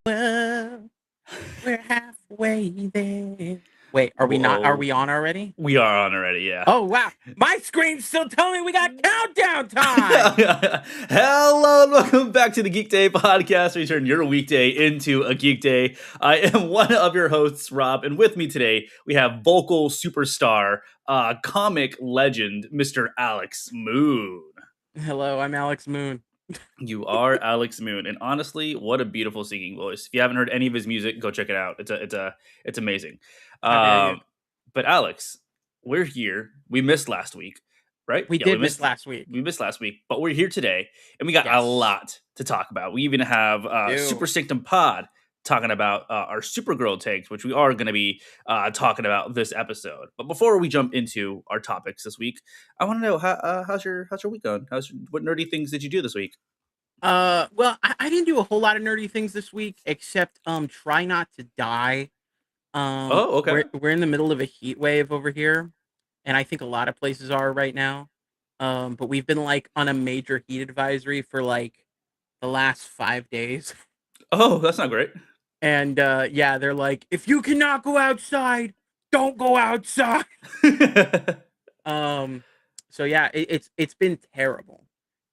Well, we're halfway there. Wait, are we not? Are Whoa. we on already? We are on already, yeah. Oh wow, my screen's still telling me we got countdown time. Hello and welcome back to the Geek Day podcast. We turn your weekday into a geek day. I am one of your hosts, Rob, and with me today we have vocal superstar, comic legend, Mr. Alex Moon. Hello, I'm Alex Moon. You are Alex Moon, and honestly, what a beautiful singing voice! If you haven't heard any of his music, go check it out. It's amazing. How dare you? Um, but Alex, we're here. We missed last week, right? We Yeah, we did miss missed. last week. We missed last week, but we're here today, and we got a Yes, lot to talk about. We even have we do. Super Sanctum Pod talking about our Supergirl takes, which we are going to be talking about this episode. But before we jump into our topics this week, I want to know how's your week going? What nerdy things did you do this week? Well, I didn't do a whole lot of nerdy things this week, except try not to die. Oh, okay. We're in the middle of a heat wave over here, and I think a lot of places are right now. But we've been like on a major heat advisory for like the last 5 days. Oh, that's not great. And yeah, they're like, if you cannot go outside, don't go outside. Um, so yeah, it's been terrible.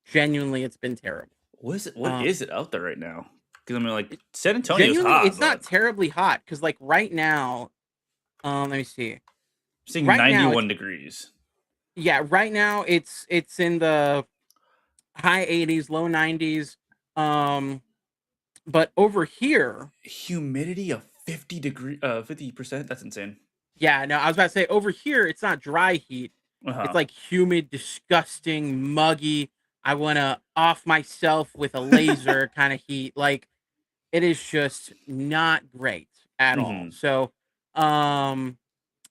Genuinely, it's been terrible. What is it? What Um, is it out there right now? Because I mean, like San Antonio's Genuinely, hot, it's but not terribly hot because like right now, let me see. I'm seeing Right now, it's 91 degrees. yeah, right now it's in the high 80s, low 90s. Um, but over here, Humidity of 50%. That's insane. yeah, no, I was about to say over here, it's not dry heat. Uh It's huh. like humid, disgusting, muggy. I want to off myself with a laser kind of heat. Like it is just not great at all. Hmm. So, um,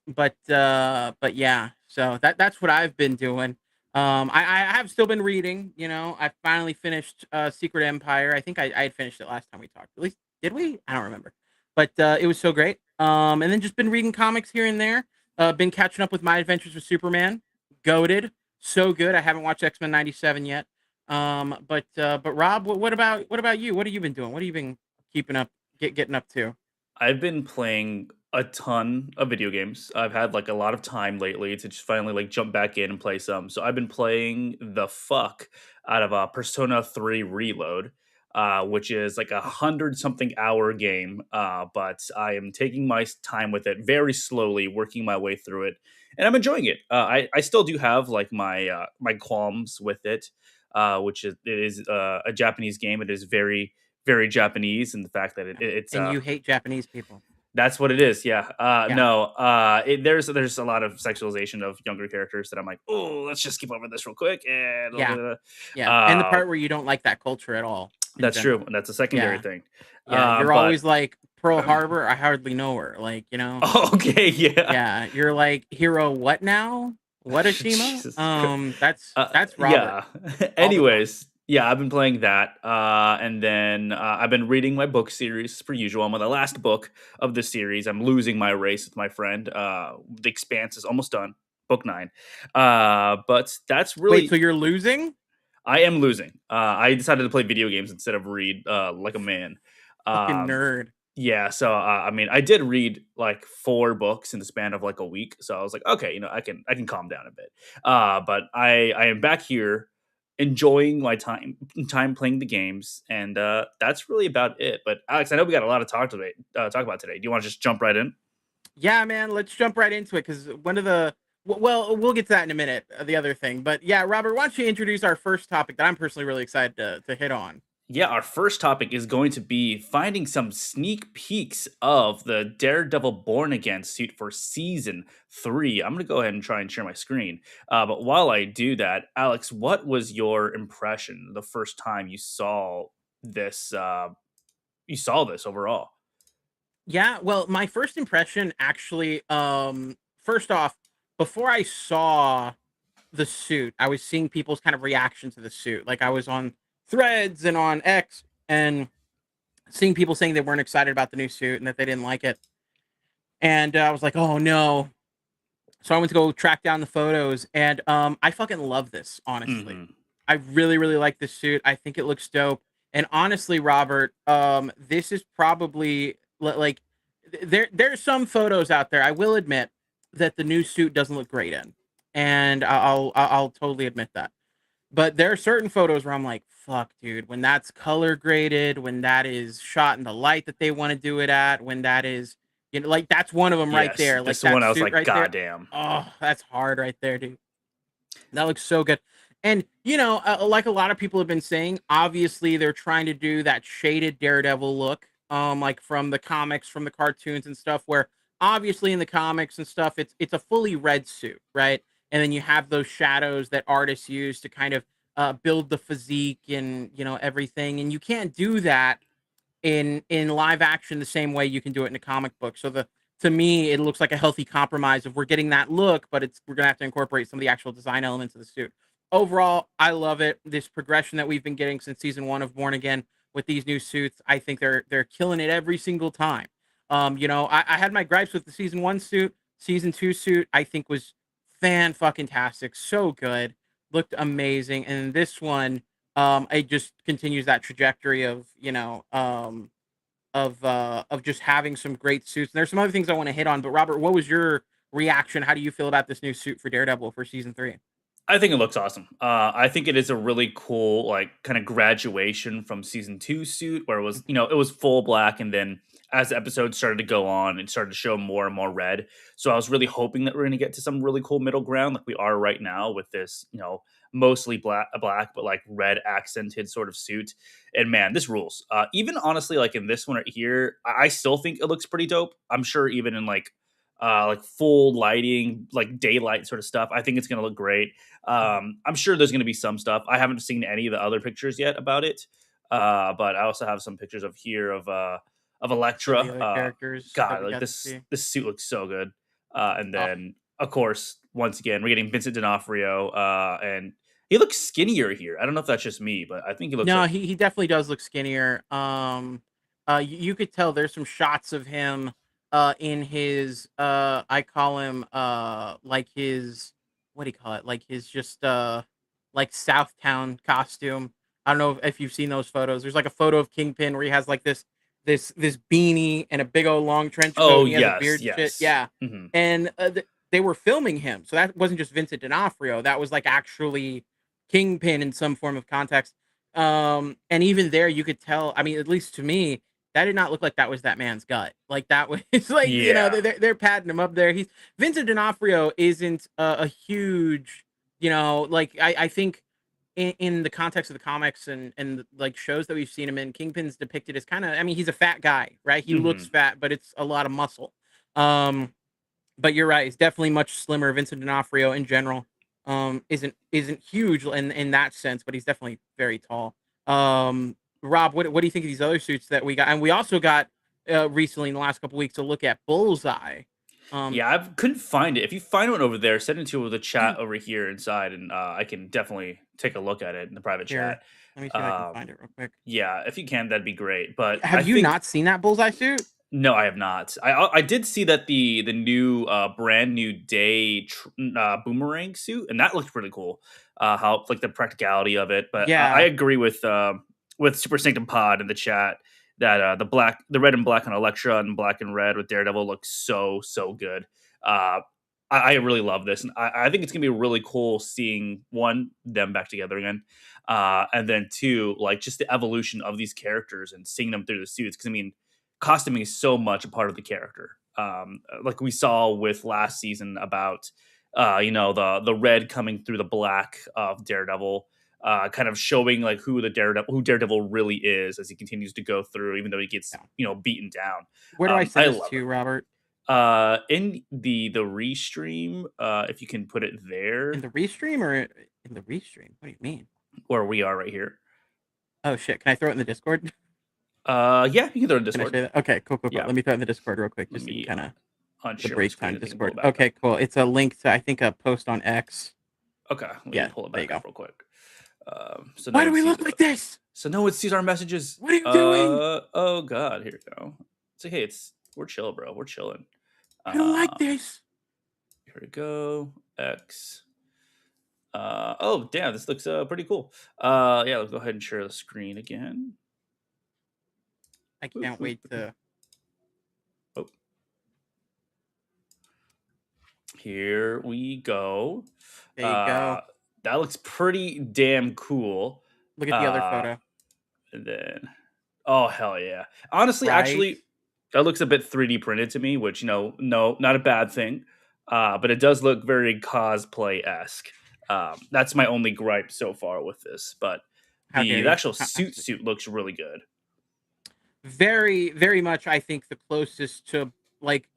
but yeah, so that's what I've been doing. I have still been reading. You know, I finally finished Secret Empire. I think I had finished it last time we talked. At least did we? I don't remember. But it was so great. And then just been reading comics here and there. Been catching up with My Adventures with Superman. Goated, so good. I haven't watched X-Men '97 yet. But Rob, what about you? What have you been doing? What have you been keeping up, getting up to? I've been playing a ton of video games. I've had like a lot of time lately to just finally like jump back in and play some. So I've been playing the fuck out of Persona 3 Reload, which is like 100 something hour game. But I am taking my time with it very slowly, working my way through it, and I'm enjoying it. I still do have like my qualms with it, which is it is a Japanese game. It is very Japanese, and the fact that it's And you hate Japanese people. that's what it is. Yeah. Yeah. No. There's a lot of sexualization of younger characters that I'm like, oh, let's just skip over this real quick. And Yeah. Yeah, and the uh, part where you don't like that culture at all in that's true. general. And that's a secondary Yeah, thing. yeah, you're But always like, "Pearl Harbor, I hardly know her," like, you know? okay, yeah. Yeah, you're like, "Hero what now? Whatashima?" Jesus. That's Robert Yeah. all the time. Anyways, yeah, I've been playing that, and then I've been reading my book series per usual. I'm on the last book of the series. I'm losing my race with my friend. The Expanse is almost done, book 9. But that's Wait, so really you're losing? I am losing. I decided to play video games instead of read like a man. Fucking Um, nerd. yeah, so I mean, I did read like 4 books in the span of like a week, so I was like, okay, I can calm down a bit. But I am back here enjoying my time playing the games, and that's really about it. But Alex, I know we got a lot to talk about today. Do you want to just jump right in? Yeah, man, let's jump right into it because one of the well, we'll get to that in a minute, the other thing. But yeah, Robert, why don't you introduce our first topic that I'm personally really excited to hit on? Yeah, our first topic is going to be finding some sneak peeks of the Daredevil Born Again suit for season 3. I'm going to go ahead and try and share my screen. But while I do that, Alex, what was your impression the first time you saw this? You saw this overall. Yeah, well, my first impression actually, first off, before I saw the suit, I was seeing people's kind of reaction to the suit. Like I was on threads and on X and seeing people saying they weren't excited about the new suit and that they didn't like it. And I was like, oh no. So I went to go track down the photos and I fucking love this, honestly. Hmm. I really, really like this suit. I think it looks dope. And honestly, Robert, this is probably like there's some photos out there. I will admit that the new suit doesn't look great in, and I'll totally admit that. But there are certain photos where I'm like, fuck, dude, when that's color graded, when that is shot in the light that they want to do it at, when that is, like that's one of them right Yes, there, this like is the that one I was suit like, right there. "Goddamn." Oh, that's hard right there, dude. That looks so good. And like a lot of people have been saying, obviously they're trying to do that shaded Daredevil look, like from the comics, from the cartoons and stuff. Where obviously in the comics and stuff, it's a fully red suit, right? And then you have those shadows that artists use to kind of build the physique and everything. And you can't do that in live action the same way you can do it in a comic book. So the to me, it looks like a healthy compromise of we're getting that look, but we're gonna have to incorporate some of the actual design elements of the suit. Overall, I love it. This progression that we've been getting since season one of Born Again with these new suits, I think they're killing it every single time. I had my gripes with the season one suit. Season two suit, I think was fan fucking tastic, so good, looked amazing, and this one it just continues that trajectory of of just having some great suits. And there's some other things I want to hit on, but Robert, what was your reaction? How do you feel about this new suit for Daredevil for season three? I think it looks awesome. I think it is a really cool, like, kind of graduation from season two suit, where it was, Mhm. it was full black, and then as the episodes started to go on, it started to show more and more red. So I was really hoping that we're going to get to some really cool middle ground, like we are right now with this, mostly black, but like red accented sort of suit. And man, this rules. Even honestly, like in this one right here, I still think it looks pretty dope. I'm sure even in like full lighting, like daylight sort of stuff, I think it's going to look great. Mhm. I'm sure there's going to be some stuff. I haven't seen any of the other pictures yet about it, but I also have some pictures of Some of the Elektra. other characters that God, we like got to this see. this suit looks so good. And Oh, then of course, once again, we're getting Vincent D'Onofrio, and he looks skinnier here. I don't know if that's just me, but I think he looks no, like he definitely does look skinnier. You could tell there's some shots of him in his I call him like his what do you call it? Like his just like Southtown costume. I don't know if you've seen those photos. There's like a photo of Kingpin where he has like this beanie and a big old long trench coat oh and he has a yes, beard and shit. yes. Yeah. Hmm. And they were filming him. So that wasn't just Vincent D'Onofrio. That was like actually Kingpin in some form of context. And even there, you could tell. I mean, at least to me, that did not look like that was that man's gut. Like that was like Yeah. they're patting him up there. He's Vincent D'Onofrio isn't a huge like I think in the context of the comics and like shows that we've seen him in, Kingpin's depicted as kind of I mean he's a fat guy, right? He looks Hmm. fat, but it's a lot of muscle. Um, but you're right. It's definitely much slimmer. Vincent D'Onofrio in general isn't huge in that sense, but he's definitely very tall. Rob, what do you think of these other suits that we got? And we also got recently in the last couple weeks to look at Bullseye. Um, Yeah, I couldn't find it. If you find one over there, send it to the yeah, chat over here inside, and I can definitely take a look at it in the private chat. here, let me see if I can Um, find it real quick. yeah, if you can, that'd be great. But I Have you think not seen that Bullseye suit? no, I have not. I did see that the new brand new day boomerang suit, and that looked pretty cool. How like the practicality of it, but I Yeah, agree with Super Sanctum Pod in the chat that the red and black on Elektra and black and red with Daredevil looks so good. Uh, I really love this, and I think it's gonna be really cool seeing one them back together again, and then two like just the evolution of these characters and seeing them through the suits. Because I mean costuming is so much a part of the character. Like we saw with last season about the red coming through the black of Daredevil, kind of showing like who Daredevil really is as he continues to go through, even though he gets yeah. beaten down. Where do I I send this love to, it. Robert? In the restream, if you can put it In there the restream or in the restream? What do you mean? where we are right here. Oh shit! Can I throw it in the Discord? Yeah, you can throw it in Can I Discord. say that? Okay, cool, cool, cool. Yeah, Let me throw it in the Discord real quick, let just in me kind of the unshare my break screen time and then you can pull it Discord. back up. Okay, cool. It's a link to I think a post on X. Okay, let me Yeah, pull it there you back up go. real quick. So no Why do one we sees look like this? no one sees our messages. What are you doing? Oh god, here we go. So hey, we're chill, bro. We're chilling. I don't like Um, this. here we go. X. Oh damn, this looks pretty cool. Yeah, let's go ahead and share the screen again. I can't wait to. Oh, here we go. There you go. Uh, that looks pretty damn cool. Look at the other Uh, photo. and then, oh hell yeah! Honestly, Right? actually, that looks a bit 3D printed to me, which no, not a bad thing. But it does look very cosplay esque. That's my only gripe so far with this. But How dare the you? actual suit looks really good. Very, very much. I think the closest to like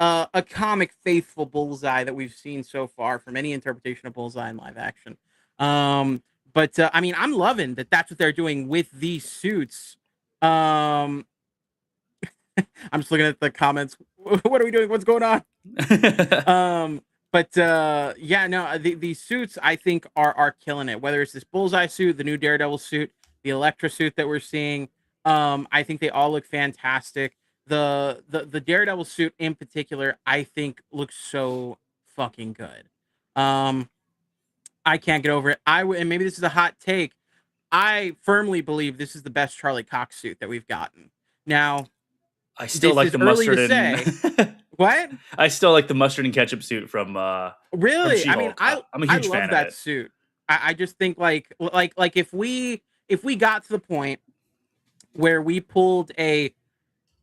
a comic faithful Bullseye that we've seen so far from any interpretation of Bullseye in live action. But I mean, I'm loving that. That's what they're doing with these suits. Um, I'm just looking at the comments. What are we doing? What's going on? Um, but yeah, no, these suits I think are killing it. Whether it's this Bullseye suit, the new Daredevil suit, the Elektra suit that we're seeing, I think they all look fantastic. The Daredevil suit in particular, I think looks so fucking good. Um, I can't get over it. And maybe this is a hot take. I firmly believe this is the best Charlie Cox suit that we've gotten. Now, I still this like is the early to mustard and say. What? I still like the mustard and ketchup suit from Really? She I mean, Hulk. I I'm a I huge fan love of that it. suit. I just think like if we got to the point where we pulled a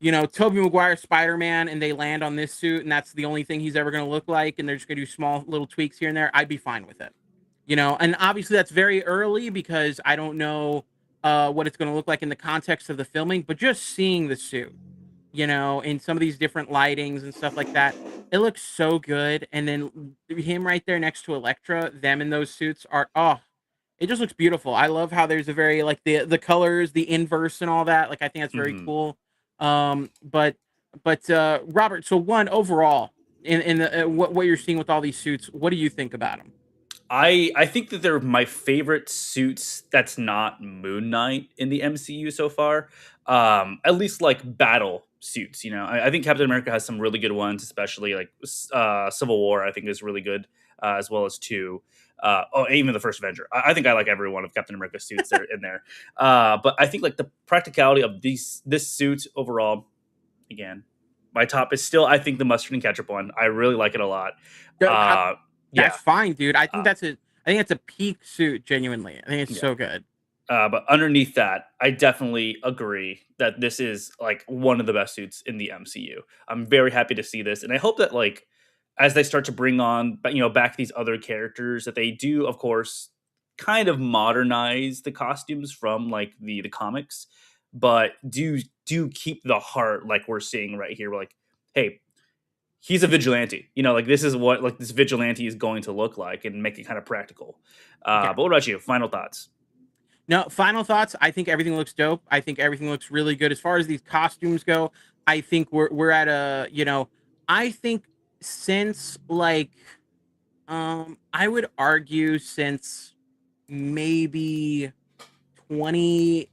Tobey Maguire Spider-Man and they land on this suit and that's the only thing he's ever going to look like and they're just going to do small little tweaks here and there, I'd be fine with it. And obviously that's very early because I don't know what it's going to look like in the context of the filming, but just seeing the suit in some of these different lightings and stuff like that. It looks so good. And then him right there next to Elektra, them in those suits are it just looks beautiful. I love how there's a very like the colors, the inverse and all that. Like I think that's very Mhm. cool. But Robert, so one overall in the what you're seeing with all these suits, what do you think about them? I think that they're my favorite suits that's not Moon Knight in the MCU so far. At least like battle suits, I think Captain America has some really good ones, especially like Civil War. I think is really good, as well as two. Even the first Avenger. I think I like every one of Captain America's suits that are in there. But I think like the practicality of this suit overall, again, my top is still I think the mustard and ketchup one. I really like it a lot. Uh, That's yeah. fine, dude. Uh, I think that's a peak suit. Genuinely, I think it's yeah. so good. But underneath that, I definitely agree that this is like one of the best suits in the MCU. I'm very happy to see this, and I hope that like as they start to bring on, back these other characters, that they do, of course, kind of modernize the costumes from like the comics, but do keep the heart like we're seeing right here. We're like, hey, he's a vigilante. Like this is what like this vigilante is going to look like, and make it kind of practical. Yeah. But what about you? Final thoughts? No, final thoughts. I think everything looks dope. I think everything looks really good as far as these costumes go. I think we're at I think since like I would argue since maybe 20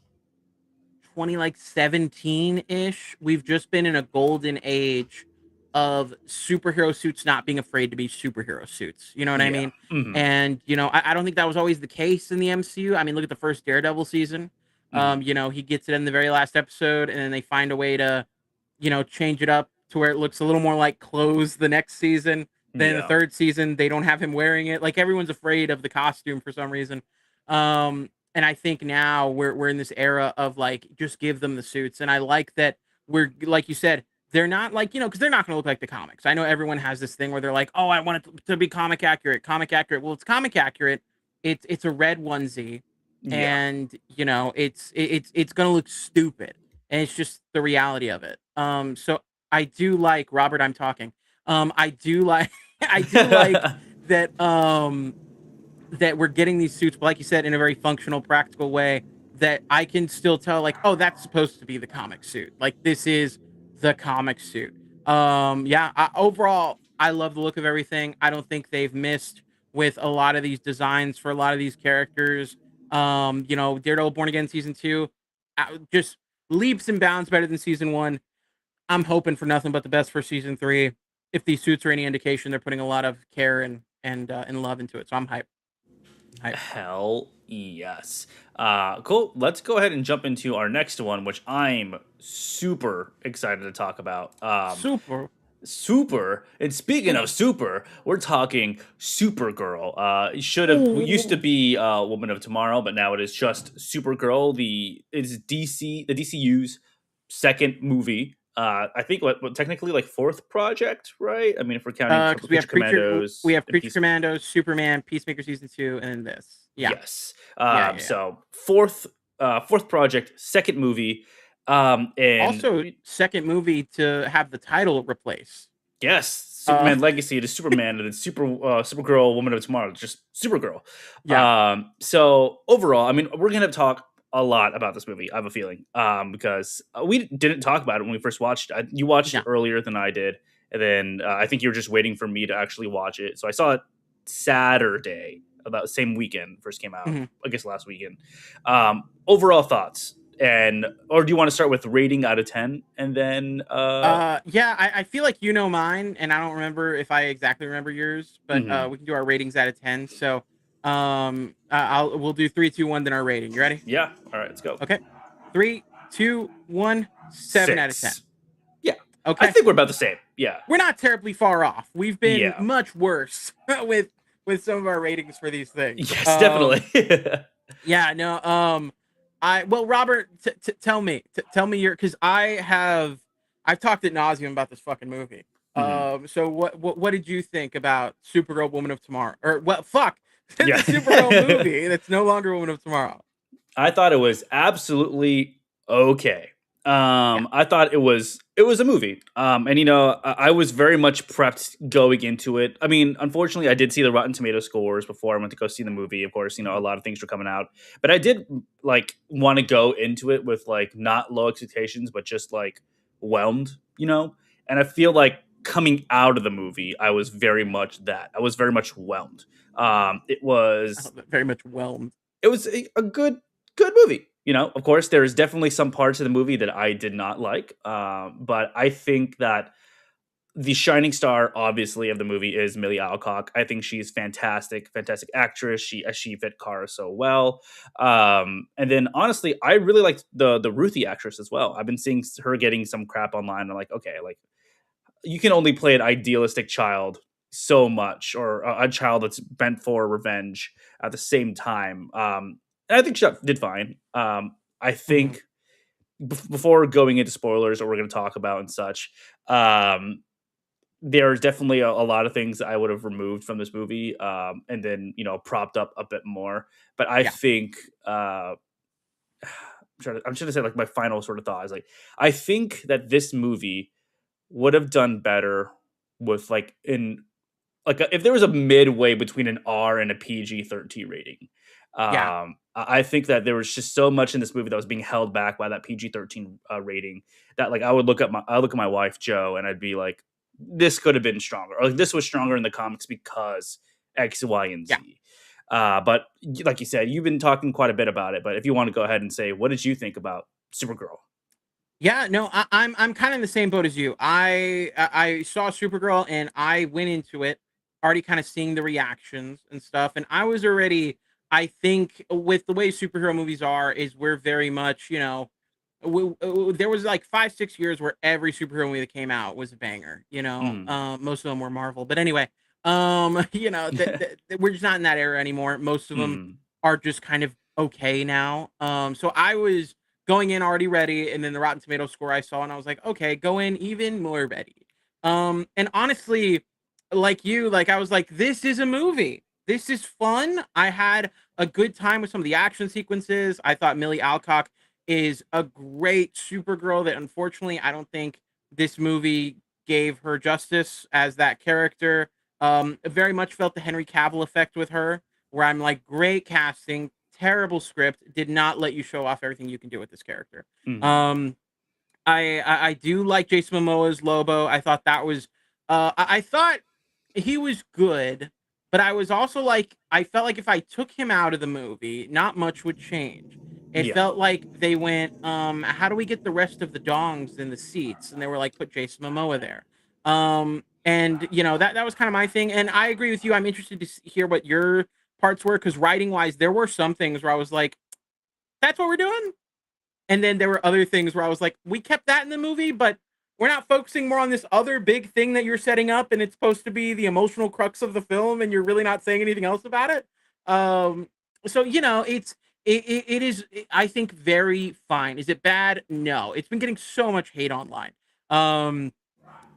20 like 17-ish, we've just been in a golden age of superhero suits not being afraid to be superhero suits. You know what I Yeah. mean? Mhm. And I don't think that was always the case in the MCU. I mean, look at the first Daredevil season. Mhm. He gets it in the very last episode, and then they find a way to, change it up to where it looks a little more like clothes the next season. Then the Yeah. third season, they don't have him wearing it. Like everyone's afraid of the costume for some reason. And I think now we're in this era of like just give them the suits. And I like that we're like you said, they're not like, because they're not going to look like the comics. I know everyone has this thing where they're like, oh, I want it to be comic accurate, comic accurate. Well, it's comic accurate. It's a red onesie, Yeah. and it's going to look stupid, and it's just the reality of it. So I do like Robert. I'm talking. I do like I do like that. That we're getting these suits, but like you said, in a very functional, practical way that I can still tell, like, oh, that's supposed to be the comic suit. Like, this is the comic suit. Yeah. Overall, I love the look of everything. I don't think they've missed with a lot of these designs for a lot of these characters. Daredevil Born Again season two, just leaps and bounds better than season one. I'm hoping for nothing but the best for season three. If these suits are any indication, they're putting a lot of care and love into it. So I'm hyped. Hyped. Hell Yes. Cool. Let's go ahead and jump into our next one, which I'm super excited to talk about. Super. Super. And speaking of Super. super, we're talking Supergirl. It should have used to Ooh. be Woman of Tomorrow, but now it is just Supergirl. It's the DCU's second movie. I think what technically like fourth project, right? I mean, if we're counting Because Creature we Commandos have and Creature Peace. Commandos, Superman, Peacemaker season 2, and then this. Yeah. Yes. Yeah. So fourth project, second movie. And Also, second movie to have the title replace. yes, Uh, Superman Legacy to Superman and then Supergirl, Woman of Tomorrow, just Supergirl. yeah. So overall, I mean, we're gonna talk a lot about this movie. I have a feeling, because we didn't talk about it when we first watched it. You watched it Yeah. earlier than I did, and then I think you were just waiting for me to actually watch it. So I saw it Saturday, about the same weekend first came out. Mhm. I guess last weekend. Overall thoughts, and or do you want to start with rating out of 10, and then Yeah, I feel like you know mine, and I don't remember if I exactly remember yours, but mhm. we can do our ratings out of 10. So, we'll do three, two, one, then our rating. You ready? Yeah. All right, let's go. Okay. Three, two, one, 7 out of 10. 6. Yeah. I Okay. think we're about the same. Yeah. We're not terribly far off. We've been Yeah. much worse with some of our ratings for these things. Yes, definitely. Yeah, no, well, Robert, tell me your, because I've talked at nauseum about this fucking movie. Mhm. So what did you think about Supergirl, Woman of Tomorrow, or what? Fuck, the Yeah. Supergirl movie that's no longer Woman of Tomorrow. I thought it was absolutely okay. Yeah, I thought it was a movie. And I was very much prepped going into it. I mean, unfortunately, I did see the Rotten Tomato scores before I went to go see the movie. Of course, a mhm, lot of things were coming out, but I did like want to go into it with like not low expectations, but just like whelmed. And I feel like coming out of the movie, I was very much that. I was very much whelmed. It was very much whelmed. it was a good movie. Of course, there's definitely some parts of the movie that I did not like, but I think that the shining star, obviously, of the movie is Millie Alcock. I think she's fantastic, fantastic actress. She fit Kara so well, and then honestly, I really liked the Ruthie actress as well. I've been seeing her getting some crap online. I'm like, okay, like you can only play an idealistic child so much, or a child that's bent for revenge at the same time. And I think she did fine. I Mhm. think before going into spoilers, or we're going to talk about and such, there's definitely a lot of things that I would have removed from this movie, and then propped up a bit more. But I Yeah, think I'm trying to say like my final sort of thought is like I think that this movie would have done better with like if there was a midway between an R and a PG-13 rating. yeah, I think that there was just so much in this movie that was being held back by that PG-13 rating that like I look at my wife Joe and I'd be like, this could have been stronger, or like this was stronger in the comics because X, Y, and yeah. Z. But like you said, you've been talking quite a bit about it. But if you want to go ahead and say, what did you think about Supergirl? Yeah, no, I'm kind of in the same boat as you. I saw Supergirl and I went into it already kind of seeing the reactions and stuff, and I was already, I think, with the way superhero movies are, is we're very much, there was like 5 6 years where every superhero movie that came out was a banger. Mm. Most of them were Marvel, but anyway, we're just not in that era anymore. Most of them Mm. are just kind of okay now. So I was going in already ready, and then the Rotten Tomato score I saw, and I was like, okay, go in even more ready. And honestly, like you, like I was like, this is a movie. This is fun. I had a good time with some of the action sequences. I thought Millie Alcock is a great Supergirl that unfortunately I don't think this movie gave her justice as that character. Very much felt the Henry Cavill effect with her, where I'm like, great casting, terrible script, did not let you show off everything you can do with this character. Mhm. Um, I do like Jason Momoa's Lobo. I thought that was I thought he was good, but I was also like I felt like if I took him out of the movie, not much would change. It Yeah. felt like they went, how do we get the rest of the dongs in the seats? And they were like, put Jason Momoa there. And that was kind of my thing. And I agree with you. I'm interested to hear what your parts were, because writing wise, there were some things where I was like, "That's what we're doing." And then there were other things where I was like, we kept that in the movie, but we're not focusing more on this other big thing that you're setting up, and it's supposed to be the emotional crux of the film, and you're really not saying anything else about it. Um, so it is, I think, very fine. Is it bad? No, it's been getting so much hate online. Um,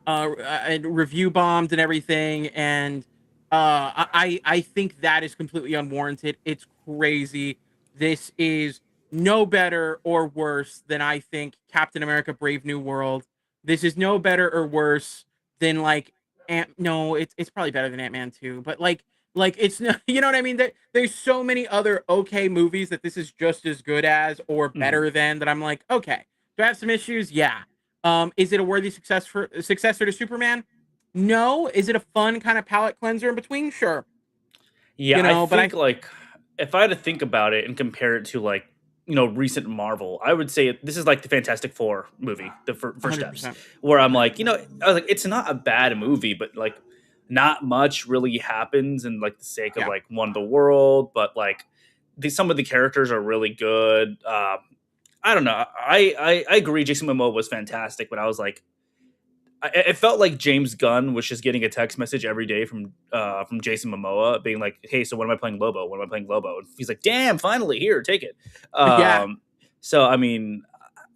and review bombed and everything, and I think that is completely unwarranted. It's crazy. This is no better or worse than, I think, Captain America: Brave New World. This is no better or worse than like no, it's probably better than Ant-Man 2, but like it's not, you know what I mean? There's so many other okay movies that this is just as good as or Mhm. better than, that I'm like, okay, do I have some issues? Yeah. Is it a worthy successor to Superman? No. Is it a fun kind of palate cleanser in between? Sure. Yeah, I But think, like, if I had to think about it and compare it to, like, recent Marvel, I would say this is like the Fantastic Four movie, the first steps, 100%. where I'm like, I was like, it's not a bad movie, but like, not much really happens in like the sake of Yeah. like one the world, but like, some of the characters are really good. I don't know. I agree. Jason Momoa was fantastic, but I was like, it felt like James Gunn was just getting a text message every day from Jason Momoa being like, "Hey, so when am I playing Lobo? When am I playing Lobo?" And he's like, "Damn, finally, here, take it." Yeah. So I mean,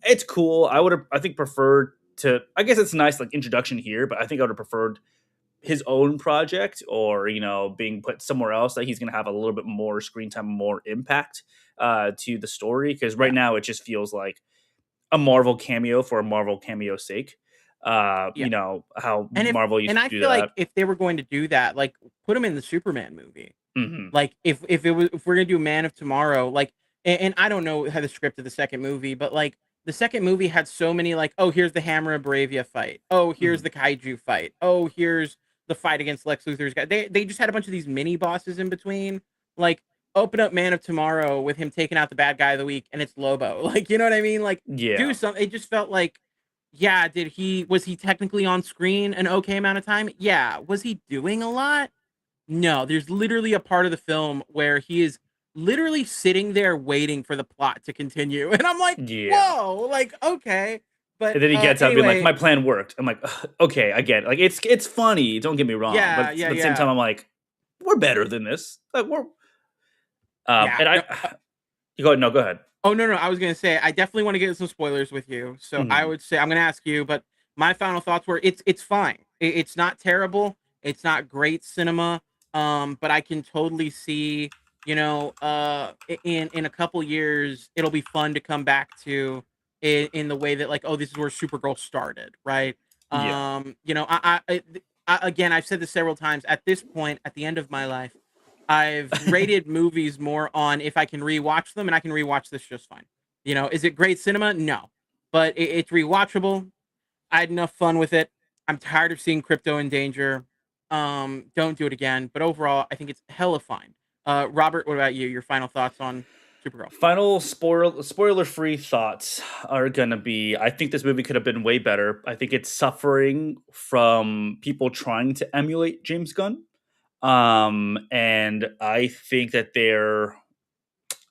it's cool. I think preferred to. I guess it's a nice like introduction here, but I think I would have preferred his own project, or being put somewhere else that he's going to have a little bit more screen time, more impact to the story. Because right Yeah. now it just feels like a Marvel cameo for a Marvel cameo's sake. Yeah. How And Marvel used and to I do feel like that. if they were going to do that, like, put him in the Superman movie. Mhm. Like, if we're gonna do Man of Tomorrow, like, and I don't know how the script of the second movie, but like the second movie had so many, like, oh, here's the Hammer of Bravia fight. Oh, here's Mhm. the Kaiju fight. Oh, here's the fight against Lex Luthor's guy. They just had a bunch of these mini bosses in between. Like, open up Man of Tomorrow with him taking out the bad guy of the week, and it's Lobo. Like, you know what I mean? Like, do Yeah. something. It just felt like, yeah, was he technically on screen an okay amount of time? Yeah. Was he doing a lot? No, there's literally a part of the film where he is literally sitting there waiting for the plot to continue, and I'm like, Yeah. "Whoa!" Like, okay, but And then he gets up being like, anyway, "My plan worked." I'm like, "Ugh, okay, I get it." Like it's funny, don't get me wrong, but yeah, at yeah, the same time yeah, I'm like, "We're better than this." Like we're yeah. and I No, you go ahead. No, go ahead. oh, no, no, I was gonna say, I definitely want to get some spoilers with you. So I Mhm. would say, I'm gonna ask you, but my final thoughts were, it's fine. It's not terrible. It's not great cinema. But I can totally see, in a couple years, it'll be fun to come back to, in the way that, like, oh, this is where Supergirl started, right? Yeah. Again, I've said this several times. At this point, at the end of my life, I've rated movies more on if I can rewatch them, and I can rewatch this just fine. Is it great cinema? No, but it's rewatchable. I had enough fun with it. I'm tired of seeing crypto in danger. Don't do it again. But overall, I think it's hella fine. Robert, what about you? Your final thoughts on Supergirl? Final spoiler free thoughts are gonna be, I think this movie could have been way better. I think it's suffering from people trying to emulate James Gunn. And I think that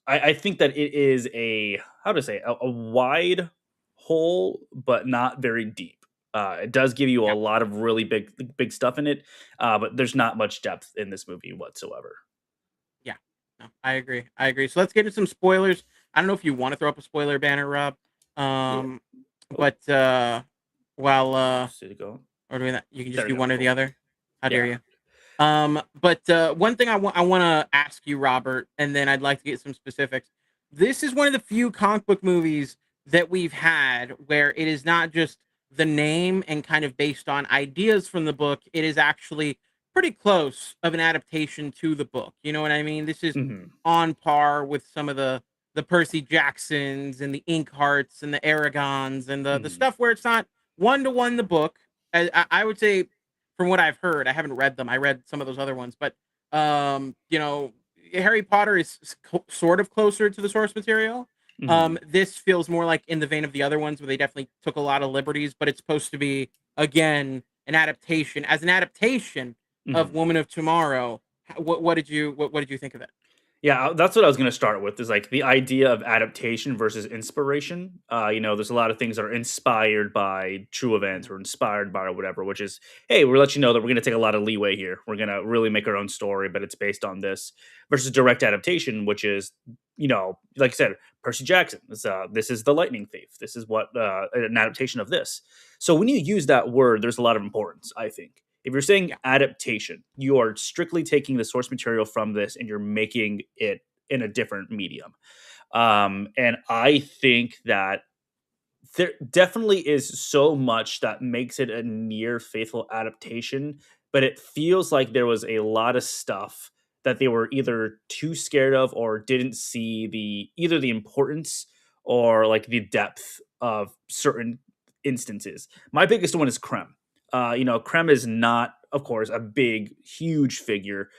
I think that it is a, how to say, a wide hole, but not very deep. It does give you a Yeah, lot of really big stuff in it, but there's not much depth in this movie whatsoever. yeah. No, I agree. I agree. So let's get into some spoilers. I don't know if you want to throw up a spoiler banner, Rob. Yeah. Um, Oh, but while see it go. we're doing that, you can just There we do go. one or the Cool. other. How dare Yeah. you? But one thing I want to ask you, Robert, and then I'd like to get some specifics. This is one of the few comic book movies that we've had where it is not just the name and kind of based on ideas from the book. It is actually pretty close of an adaptation to the book. You know what I mean? This is Hmm. on par with some of the Percy Jacksons and the Inkhearts and the Aragons and the Hmm. stuff where it's not one to one the book. I would say, from what I've heard, I haven't read them. I read some of those other ones, but Harry Potter is sort of closer to the source material. Hmm. This feels more like in the vein of the other ones, where they definitely took a lot of liberties, but it's supposed to be, again, an adaptation. As an adaptation of Hmm. Woman of Tomorrow What did you think of it? Yeah, that's what I was gonna start with, is, like, the idea of adaptation versus inspiration. There's a lot of things that are inspired by true events Mhm. or inspired by whatever, which is, "Hey, we're let you know that we're gonna take a lot of leeway here. We're gonna really make our own story, but it's based on this," versus direct adaptation, which is, like I said, Percy Jackson. This is the lightning thief. This is what an adaptation of this. So when you use that word, there's a lot of importance, I think. If you're saying Yeah, adaptation, you are strictly taking the source material from this and you're making it in a different medium. And I think that there definitely is so much that makes it a near faithful adaptation, but it feels like there was a lot of stuff that they were either too scared of or didn't see the either the importance or like the depth of certain instances. My biggest one is Krem. Krem is not, of course, a big, huge figure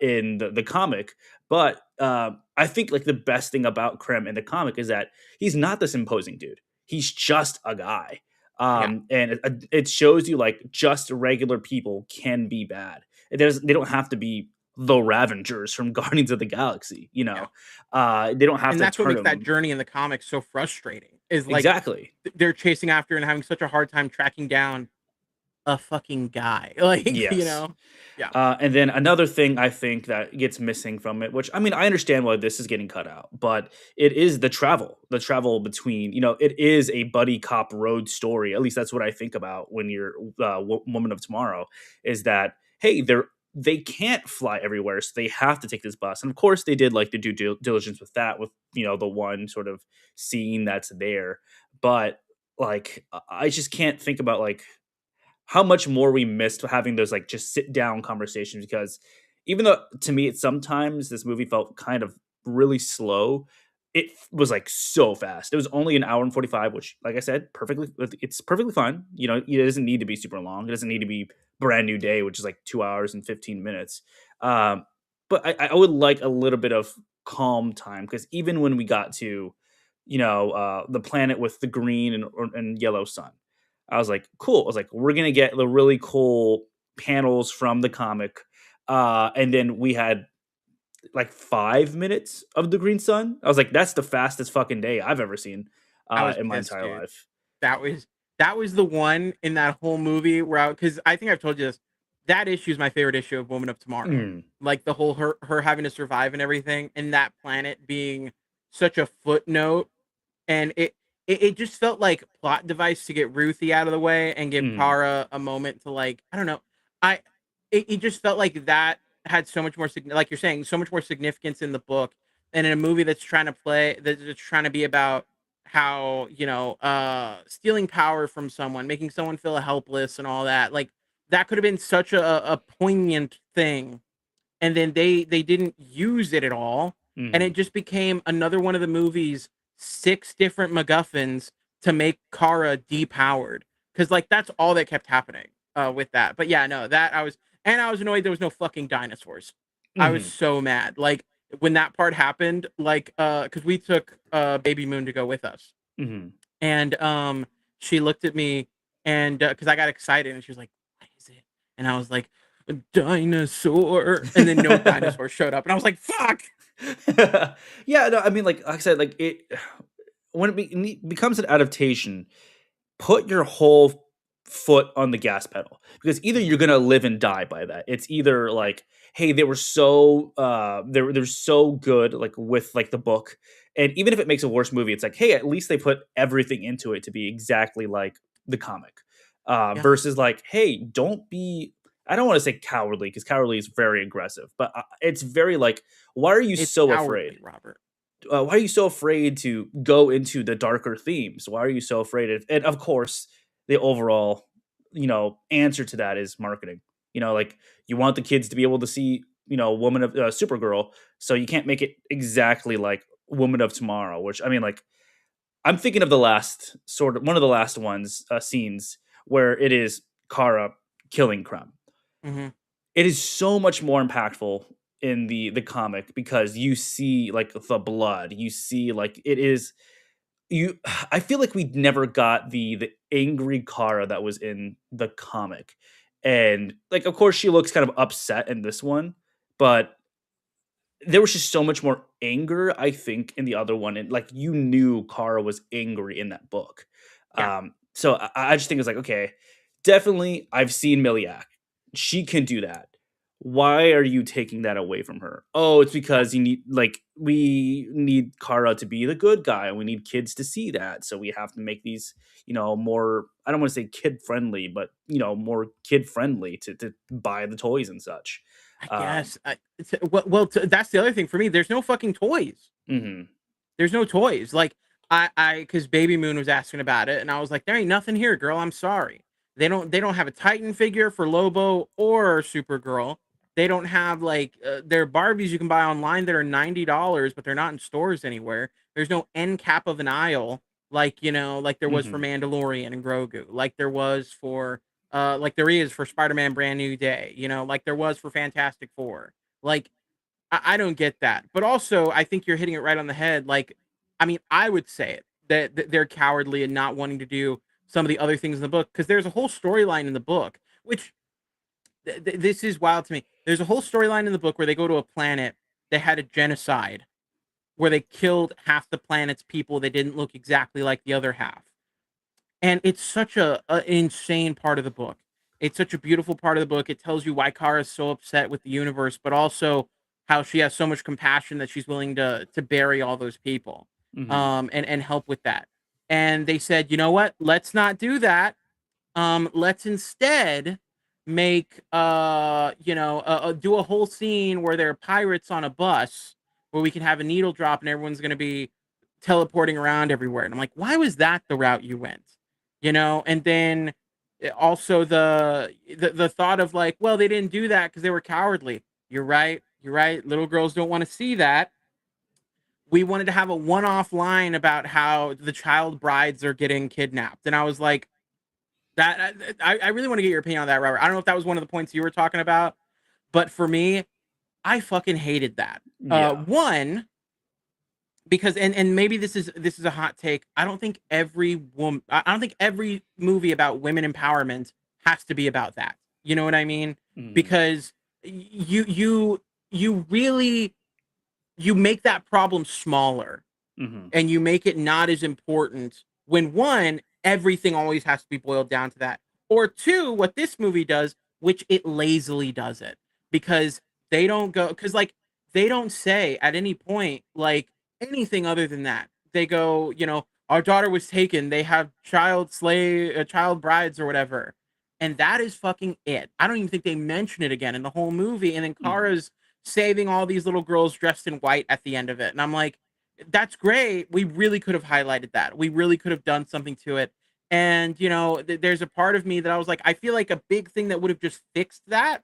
in the comic, but I think like the best thing about Krem in the comic is that he's not this imposing dude. He's just a guy. yeah, And it shows you like just regular people can be bad. They don't have to be the Ravengers from Guardians of the Galaxy. yeah. They don't have And to that's what turn makes that them journey in the comics so frustrating. Is like exactly. they're chasing after and having such a hard time tracking down a fucking guy. Like, Yes. Yeah, And then another thing I think that gets missing from it, which I mean, I understand why this is getting cut out, but it is the travel between, it is a buddy cop road story. At least that's what I think about when you're Woman of Tomorrow, is that, hey, they can't fly everywhere, so they have to take this bus. And of course, they did like the diligence with that, with, the one sort of scene that's there. But like, I just can't think about like how much more we missed having those like just sit down conversations, because even though to me sometimes this movie felt kind of really slow, was like so fast. It was only an hour and 45, which like I said, it's perfectly fine. It doesn't need to be super long. It doesn't need to be Brand New Day, which is like 2 hours and 15 minutes. Um, but I would like a little bit of calm time, because even when we got to, the planet with the green and yellow sun, I was like, cool. I was like, we're gonna get the really cool panels from the comic. And then we had like 5 minutes of the green sun. I was like, that's the fastest fucking day I've ever seen I was in my pissed, entire dude. life. That was that was the one in that whole movie where because I think I've told you this. That issue is my favorite issue of Woman of Tomorrow. Mm, Like the whole her having to survive and everything, and that planet being such a footnote, and it just felt like plot device to get Ruthie out of the way and give mm, Kara a moment to like I don't know. I it just felt like that had so much more like you're saying so much more significance in the book and in a movie that's trying to be about how stealing power from someone, making someone feel helpless and all that. Like that could have been such a poignant thing, and then they didn't use it at all, and it mm, just became another one of the movie's six different MacGuffins to make Kara depowered. Because like that's all that kept happening with that. But yeah, no, that I was annoyed there was no fucking dinosaurs. I was mm, so mad. Like when that part happened, like because we took Baby Moon to go with us, mm. and she looked at me and because I got excited and she was like, "What is it?" And I was like, "A dinosaur." And then no dinosaur showed up, and I was like, "Fuck." Yeah, no, I mean, like I said, like it when becomes an adaptation, put your whole foot on the gas pedal, because either Mhm. you're gonna live and die by that. It's either Yeah, like, hey, they were so they're so good like with like the book, and even if it makes a worse movie, it's like, hey, at least they put everything into it to be exactly like the comic. yeah. Versus like, hey, don't be. I don't want to say cowardly, because cowardly is very aggressive, but it's very like, why are you It's so afraid? cowardly, Robert. Why are you so afraid to go into the darker themes? Why are you so afraid of, and of course, the overall, answer to that is marketing. Like, you want the kids to be able to see, Woman of Supergirl, so you can't make it exactly like Woman of Tomorrow. Which I mean, like, I'm thinking of the last sort of one of the last ones scenes where it is Kara killing Crumb. Hmm. It is so much more impactful in the comic, because you see like the blood, you see like it is you I feel like we never got the angry Kara that was in the comic. And like of course she looks kind of upset in this one, but there was just so much more anger, I think, in the other one, and, like, you knew Kara was angry in that book. Yeah, So I just think it's like, okay, definitely I've seen Millie act. She can do that. Why are you taking that away from her? Oh, it's yeah. because you need like, we need Kara to be the good guy, and we need kids to see that, so we have to make these, more I don't wanna say kid-friendly, but, more kid-friendly to buy the toys and such. I Um guess. That's the other thing for me. There's no fucking toys. Mhm, There's no toys. Like because Baby Moon was asking about it, and I was like, there ain't nothing here, girl. I'm sorry. They don't have a Titan figure for Lobo or Supergirl. They don't have like their Barbies you can buy online that are $90, but they're not in stores anywhere. There's no end cap of an aisle like there was for mhm. Mandalorian and Grogu, like there was for like there is for Spider-Man Brand New Day, like there was for Fantastic Four. Like I don't get that. But also, I think you're hitting it right on the head. Like, I mean, I would say it that they're cowardly and not wanting to do some of the other things in the book because there's a whole storyline in the book, which this is wild to me. There's a whole storyline in the book where they go to a planet that had a genocide where they killed half the planet's people. They didn't look exactly like the other half, and it's such a insane part of the book. It's such a beautiful part of the book. It tells you why Kara is so upset with the universe, but also how she has so much compassion that she's willing to bury all those people, Mhm, and help with that. And they said, you know what? Let's not do that. Let's instead make do a whole scene where there are pirates on a bus where we can have a needle drop and everyone's going to be teleporting around everywhere. And I'm like, why was that the route you went? And then also the thought of like, well, they didn't do that because they were cowardly. You're right. You're right. Little girls don't want to see that. We wanted to have a one-off line about how the child brides are getting kidnapped, and I was like, that I really want to get your opinion on that, Robert. I don't know if that was one of the points you were talking about, but for me, I fucking hated that. yeah, One, because and maybe this is a hot take. I don't think every woman I don't think every movie about women empowerment has to be about that. You know what I mean? mhm, Because you really you make that problem smaller mhm, and you make it not as important when one, everything always has to be boiled down to that. Or two, what this movie does, which it lazily does it because they don't go, because like they don't say at any point like anything other than that. They go, our daughter was taken. They have child brides or whatever. And that is fucking it. I don't even think they mention it again in the whole movie. And then mhm, Kara's saving all these little girls dressed in white at the end of it. And I'm like, that's great. We really could have highlighted that. We really could have done something to it. And there's a part of me that I was like, I feel like a big thing that would have just fixed that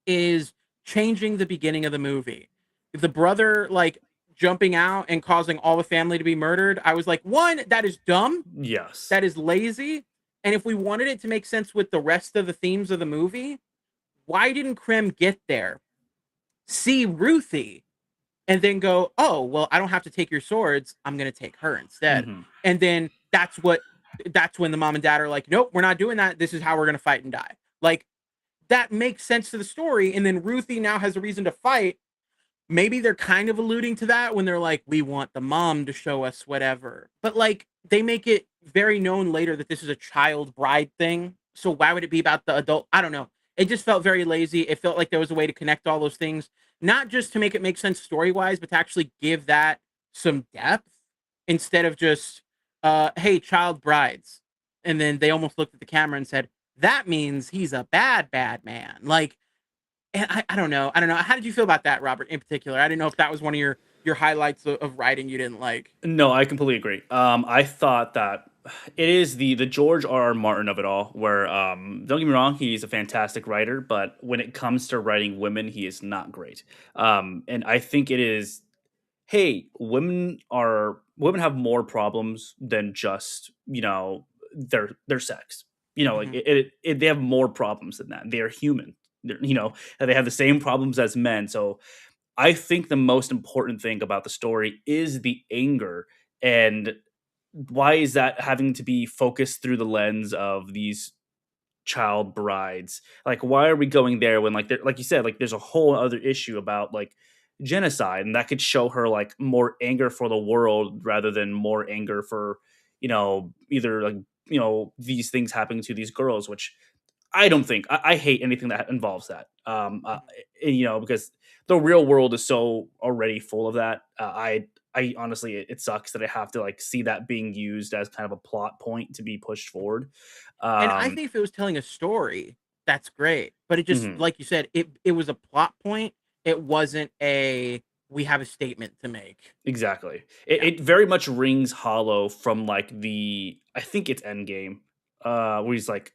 is changing the beginning of the movie. The brother like jumping out and causing all the family to be murdered. I was like, one, that is dumb. yes, That is lazy. And if we wanted it to make sense with the rest of the themes of the movie, why didn't Krem get there? See Ruthie and then go, "Oh, well, I don't have to take your swords. I'm going to take her instead." mhm, And then that's when the mom and dad are like, "Nope, we're not doing that. This is how we're going to fight and die." Like that makes sense to the story and then Ruthie now has a reason to fight. Maybe they're kind of alluding to that when they're like, we want the mom to show us whatever. But like they make it very known later that this is a child bride thing. So why would it be about the adult? I don't know. It just felt very lazy. It felt like there was a way to connect all those things, not just to make it make sense story wise, but to actually give that some depth instead of just, hey, child brides. And then they almost looked at the camera and said, that means he's a bad, bad man. Like, and I don't know. I don't know. How did you feel about that, Robert, in particular? I didn't know if that was one of your highlights of writing you didn't like. no, I completely agree. I thought that it is the George R. R. Martin of it all, where don't get me wrong, he's a fantastic writer, but when it comes to writing women, he is not great. And I think it is, hey, women have more problems than just their sex. Like Mhm. they have more problems than that. They are human. And they have the same problems as men. So I think the most important thing about the story is the anger. And why is that having to be focused through the lens of these child brides. Like, why are we going there when, like, like you said, like, there's a whole other issue about like genocide, and that could show her like more anger for the world rather than more anger for, either like, these things happening to these girls, which I don't think I hate anything that involves that. Because the real world is so already full of that. I honestly, it sucks that I have to like see that being used as kind of a plot point to be pushed forward. And I Um, think if it was telling a story, that's great. But it just, mhm, like you said, it was a plot point. It wasn't a we have a statement to make. exactly. Yeah. It very much rings hollow from like I think it's Endgame, where he's like,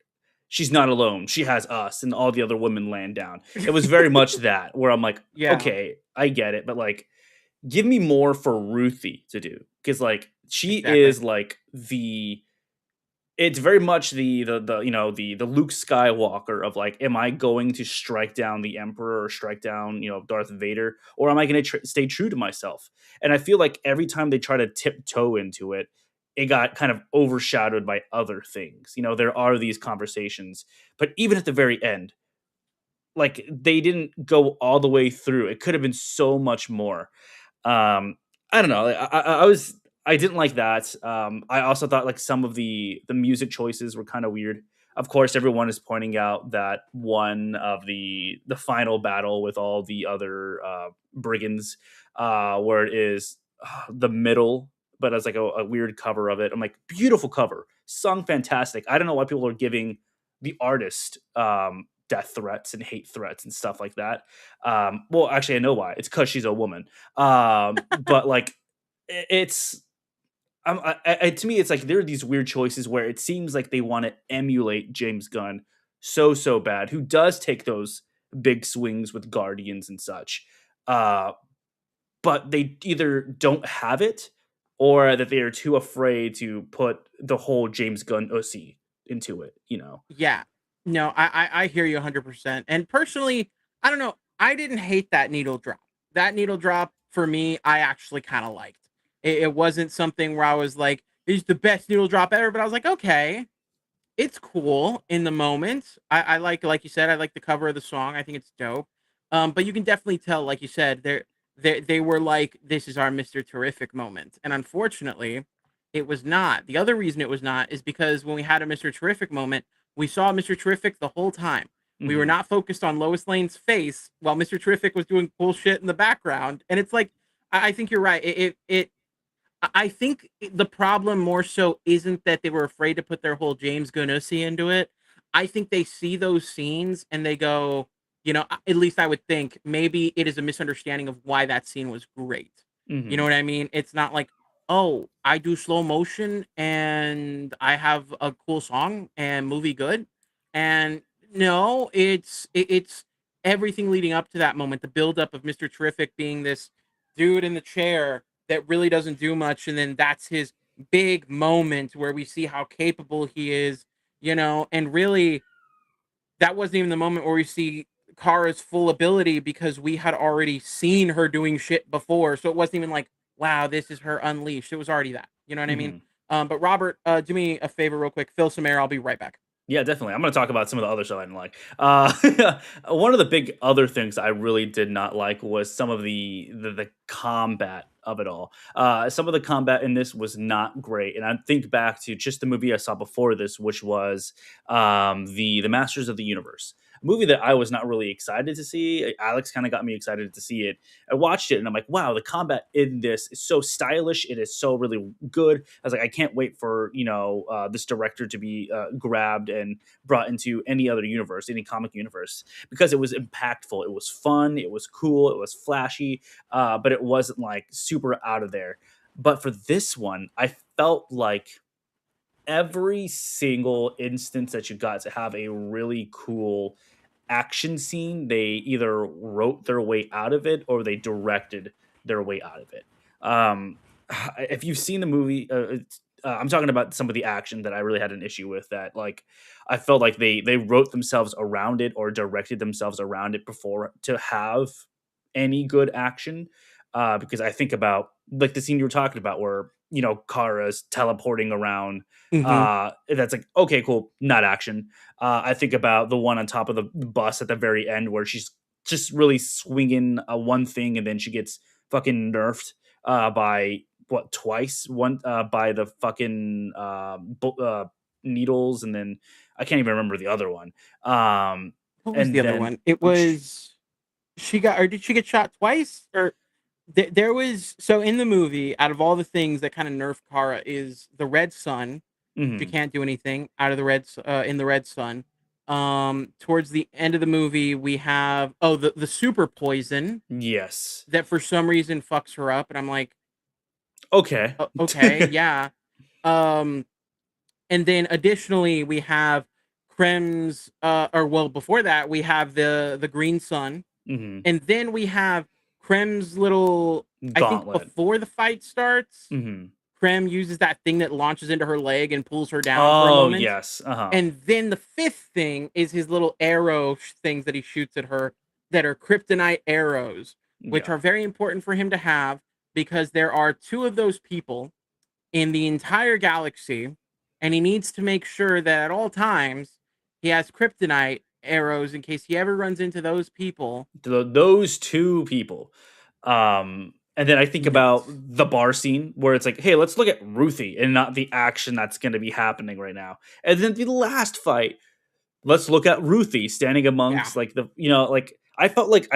she's not alone. She has us, and all the other women land down. It was very much that where I'm like, Yeah, okay, I get it, but like give me more for Ruthie to do, because like she exactly. is like it's very much the Luke Skywalker of like, am I going to strike down the Emperor or strike down Darth Vader, or am I going to stay true to myself? And I feel like every time they try to tiptoe into it, it got kind of overshadowed by other things. There are these conversations, but even at the very end, like they didn't go all the way through. It could have been so much more. um, I don't know. I didn't like that. I also thought like some of the music choices were kind of weird. Of course, everyone is pointing out that one of the final battle with all the other brigands, where it is the middle, but as like a weird cover of it. I'm like, beautiful cover, sung fantastic. I don't know why people are giving the artist death threats and hate threats and stuff like that. Well, actually, I know why. It's because she's a woman. But like, it's to me, it's like there are these weird choices where it seems like they want to emulate James Gunn so bad, who does take those big swings with Guardians and such. Uh, but they either don't have it or that they are too afraid to put the whole James Gunn OC into it. Yeah. No, I hear you 100%. And personally, I don't know. I didn't hate that needle drop. That needle drop for me, I actually kind of liked. It wasn't something where I was like, "It's the best needle drop ever," but I was like, "Okay, it's cool in the moment." I like you said, I like the cover of the song. I think it's dope. But you can definitely tell, like you said, they were like, "This is our Mr. Terrific moment," and unfortunately, it was not. The other reason it was not is because when we had a Mr. Terrific moment, we saw Mr. Terrific the whole time. We were Hmm. not focused on Lois Lane's face while Mr. Terrific was doing cool shit in the background, and it's like, I think you're right. I think the problem more so isn't that they were afraid to put their whole James Gunnusi into it. I think they see those scenes and they go, at least I would think maybe it is a misunderstanding of why that scene was great. You know Hmm. what I mean? It's not like, oh, I do slow motion and I have a cool song and movie good. And no, it's everything leading up to that moment, the buildup of Mr. Terrific being this dude in the chair that really doesn't do much, and then that's his big moment where we see how capable he is, and really that wasn't even the moment where we see Kara's full ability because we had already seen her doing shit before. So it wasn't even like, wow, this is her unleashed. It was already that. You know what I mean? Hmm. But Robert, do me a favor real quick. Fill some air. I'll be right back. Yeah, definitely. I'm going to talk about some of the other stuff I didn't like. One of the big other things I really did not like was some of the combat of it all. Some of the combat in this was not great, and I think back to just the movie I saw before this, which was the Masters of the Universe, a movie that I was not really excited to see. Alex kind of got me excited to see it. I watched it, and I'm like, wow, the combat in this is so stylish. It is so really good. I was like, I can't wait for this director to be grabbed and brought into any other universe, any comic universe, because it was impactful. It was fun. It was cool. It was flashy, but it wasn't like super out of there. But for this one, I felt like every single instance that you got to have a really cool action scene, they either wrote their way out of it or they directed their way out of it. Um, if you've seen the movie, I'm talking about some of the action that I really had an issue with. That like I felt like they wrote themselves around it or directed themselves around it before to have any good action. because I think about like the scene you were talking about where Kara's teleporting around. Mhm. That's like okay, cool, not action. I think about the one on top of the bus at the very end where she's just really swinging one thing and then she gets fucking nerfed by what twice one by the fucking needles and then I can't even remember the other one. Um, What was and the other then one? It was she got or did she get shot twice? Or there was so in the movie, out of all the things that kind of nerf Kara is the red sun. She mhm, can't do anything out of the in the red sun. Towards the end of the movie, we have the super poison yes, that for some reason fucks her up, and I'm like, okay. Okay, yeah." Um, and then additionally, we have Krem's, or well, before that, we have the green sun, Mhm. and then we have Krem's little. I think Gauntlet. before the fight starts, Mhm. Krem uses that thing that launches into her leg and pulls her down for a Oh, moment. yes, uh-huh. And then the fifth thing is his little arrow things that he shoots at her that are kryptonite arrows, which Yeah. are very important for him to have because there are two of those people in the entire galaxy, and he needs to make sure that at all times he has kryptonite arrows in case he ever runs into those people. Those 2 people. And then I think about Yes. the bar scene where it's like, "Hey, let's look at Ruthie and not the action that's gonna be happening right now." And then the last fight, let's look at Ruthie standing Yeah. amongst, like, like, I felt like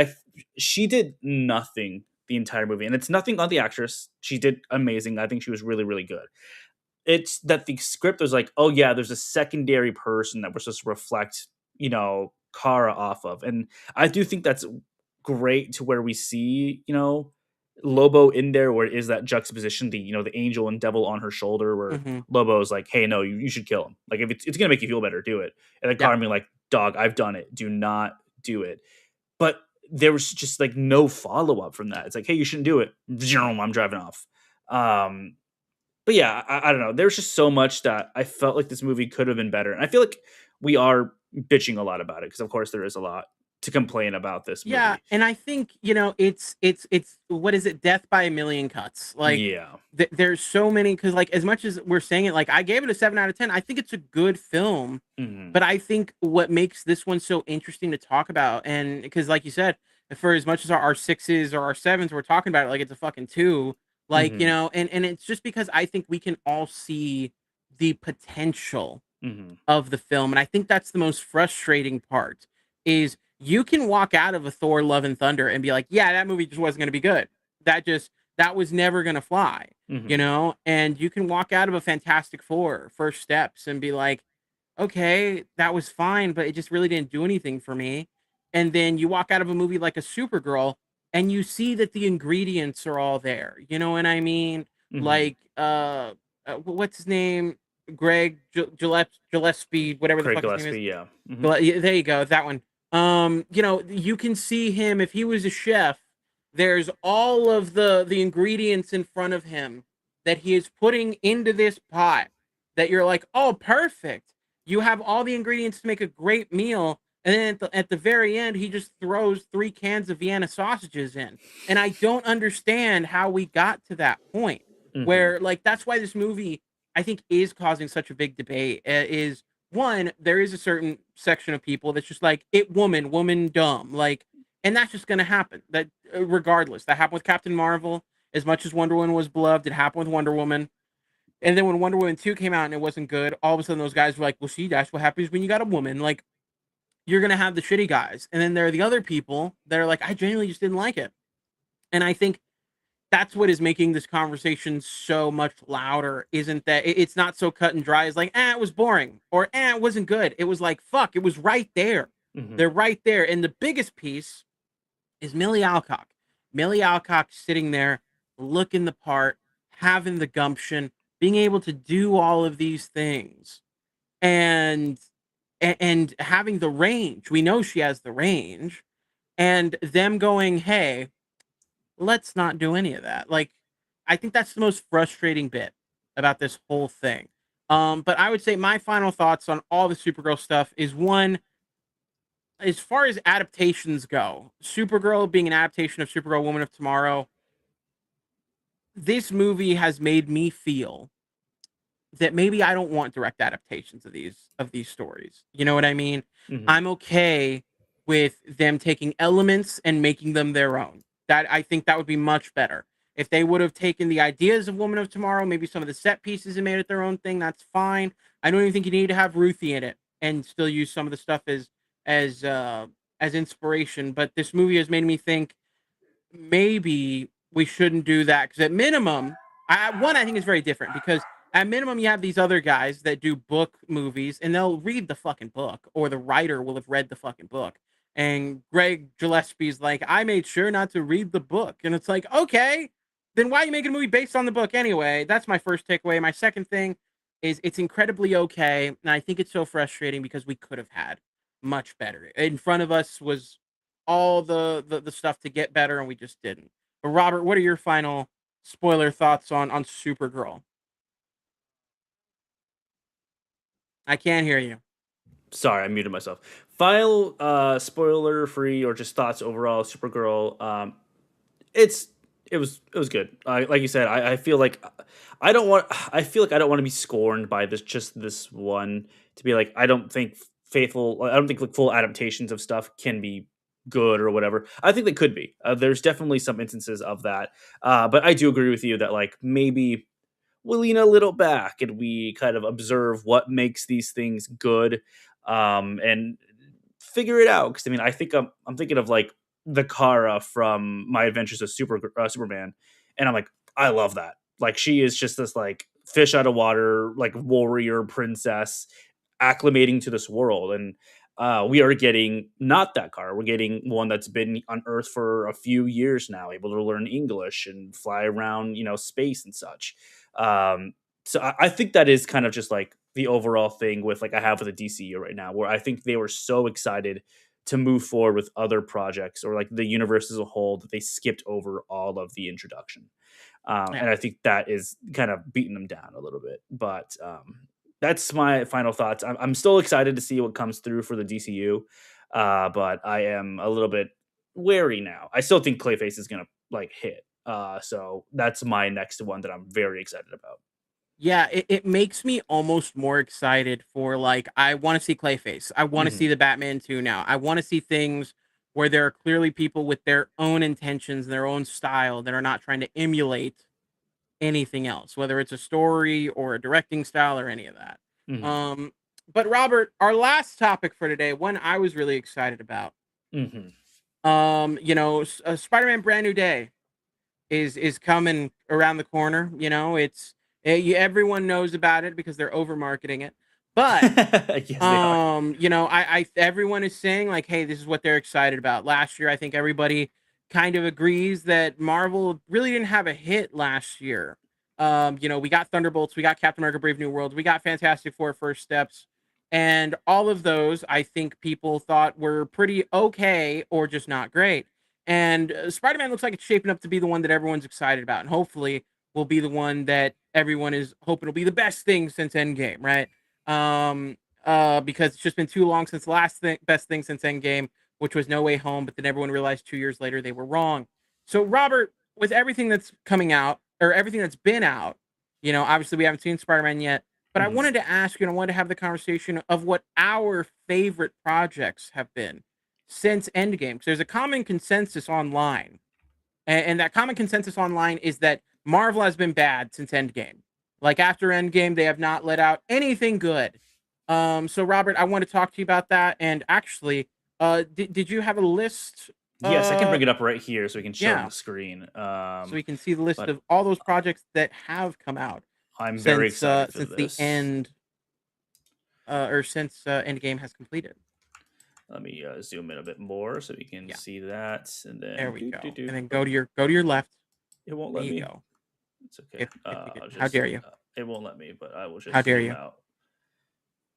she did nothing the entire movie, and it's nothing on the actress. She did amazing. I think she was really, really good. It's that the script was like, "Oh, yeah, there's a secondary person that we're supposed to reflect, Kara off of," and I do think that's great to where we see, Lobo in there where it is that juxtaposition, the angel and devil on her shoulder where Hmm. Lobo's like, "Hey, no, you should kill him. Like, if it's gonna make you feel better, do it." And then Yeah. Kara being like, "Dog, I've done it. Do not do it." But there was just, like, no follow-up from that. It's like, "Hey, you shouldn't do it." I'm driving off. Um, but yeah, I don't know. There's just so much that I felt like this movie could have been better, and I feel like we are bitching a lot about it because, of course, there is a lot to complain about this Yeah, movie. and I think, it's what is it? Death by a million cuts. Like Yeah. there's so many cuz like as much as we're saying it like I gave it a 7 out of 10. I think it's a good film, Mhm. but I think what makes this one so interesting to talk about and because like you said, for as much as our sixes or our sevens we're talking about it like it's a fucking 2, like, Mhm. and it's just because I think we can all see the potential Mhm. of the film, and I think that's the most frustrating part, is you can walk out of a Thor: Love and Thunder and be like, "Yeah, that movie just wasn't gonna be good. That was never gonna fly," Mhm. And you can walk out of a Fantastic Four: First Steps and be like, "Okay, that was fine, but it just really didn't do anything for me." And then you walk out of a movie like a Supergirl and you see that the ingredients are all there, you know what I mean? Mhm. Like, what's his name? Greg Gillespie, whatever the Craig fuck his name is. Gillespie, yeah. Mhm. Yeah, there you go, that one. You can see him if he was a chef. There's all of the ingredients in front of him that he is putting into this pot. That you're like, oh, perfect. You have all the ingredients to make a great meal, and then at the very end, he just throws 3 cans of Vienna sausages in. And I don't understand how we got to that point Mhm. where, like, that's why this movie I think is causing such a big debate. Is one, there is a certain section of people that's just like woman dumb, like, and that's just gonna happen. That regardless, that happened with Captain Marvel. As much as Wonder Woman was beloved, it happened with Wonder Woman. And then when Wonder Woman 2 came out and it wasn't good, all of a sudden those guys were like, "Well, see, that's what happens when you got a woman." Like, you're gonna have the shitty guys, and then there are the other people that are like, "I genuinely just didn't like it," and I think that's what is making this conversation so much louder, isn't that it's not so cut and dry as like, it was boring or it wasn't good. It was like, fuck, it was right there. Mhm. They're right there. And the biggest piece is Millie Alcock. Millie Alcock sitting there, looking the part, having the gumption, being able to do all of these things and and having the range. We know she has the range. And them going, hey, let's not do any of that. Like, I think that's the most frustrating bit about this whole thing. But I would say my final thoughts on all the Supergirl stuff is one, as far as adaptations go, Supergirl being an adaptation of Supergirl Woman of Tomorrow, this movie has made me feel that maybe I don't want direct adaptations of these stories. You know what I mean? Mhm. I'm okay with them taking elements and making them their own. That I think that would be much better. If they would have taken the ideas of Woman of Tomorrow, maybe some of the set pieces and made it their own thing, that's fine. I don't even think you need to have Ruthie in it and still use some of the stuff as as inspiration. But this movie has made me think maybe we shouldn't do that because at minimum, I think it's very different because at minimum you have these other guys that do book movies and they'll read the fucking book or the writer will have read the fucking book. And Greg Gillespie's like, I made sure not to read the book, and it's like, okay, then why are you making a movie based on the book anyway? That's my first takeaway. My second thing is it's incredibly okay, and I think it's so frustrating because we could have had much better. In front of us was all the stuff to get better, and we just didn't. But Robert, what are your final spoiler thoughts on Supergirl? I can't hear you. Sorry, I muted myself. Final spoiler free or just thoughts overall. Supergirl. It's it was good. Like you said, I feel like I don't want. I feel like I don't want to be scorned by this one to be like. I don't think faithful. I don't think like full adaptations of stuff can be good or whatever. I think they could be. There's definitely some instances of that. But I do agree with you that like maybe we lean a little back and we kind of observe what makes these things good, and figure it out. Because I mean, I'm thinking of like the Kara from My Adventures of Superman, and I'm like, I love that. Like she is just this like fish out of water, like warrior princess, acclimating to this world, and we are getting not that Kara. We're getting one that's been on Earth for a few years now, able to learn English and fly around, space and such. Um, so I think that is kind of just like the overall thing with like I have with the DCU right now, where I think they were so excited to move forward with other projects or like the universe as a whole that they skipped over all of the introduction. Yeah. And I think that is kind of beating them down a little bit. But that's my final thoughts. I'm still excited to see what comes through for the DCU, but I am a little bit wary now. I still think Clayface is gonna like hit. So that's my next one that I'm very excited about. Yeah, it makes me almost more excited for like I want to see Clayface. I want to Hmm. see the Batman 2 now. I want to see things where there are clearly people with their own intentions, their own style that are not trying to emulate anything else, whether it's a story or a directing style or any of that. Hmm. Um, but Robert, our last topic for today, one I was really excited about. Hmm. Spider-Man Brand New Day is coming around the corner. Everyone knows about it because they're over marketing it. But Yes, they are. I everyone is saying like, hey, this is what they're excited about. Last year, I think everybody kind of agrees that Marvel really didn't have a hit last year. We got Thunderbolts, we got Captain America: Brave New World, we got Fantastic Four: First Steps, and all of those I think people thought were pretty okay or just not great. And Spider-Man looks like it's shaping up to be the one that everyone's excited about, and hopefully will be the one that everyone is hoping will be the best thing since Endgame, right? Because it's just been too long since the best thing since Endgame, which was No Way Home. But then everyone realized 2 years later they were wrong. So, Robert, with everything that's coming out or everything that's been out, obviously we haven't seen Spider Man yet. But I Mhm. wanted to ask you, and I wanted to have the conversation of what our favorite projects have been since Endgame. Because there's a common consensus online, and that common consensus online is that Marvel has been bad since Endgame. Like after Endgame, they have not let out anything good. So Robert, I want to talk to you about that. And actually, did you have a list? Yes, I can bring it up right here so we can show it on Yeah, the screen. so we can see the list But of all those projects that have come out I'm very excited for since the this. end or since Endgame has completed. Let me zoom in a bit more so we can Yeah, see that, and there then we go. And then Oh, go to your left. it won't There let you me. go. It's okay. If we could, I'll how just. dare you? It won't let me, but I will How just dare zoom you? out.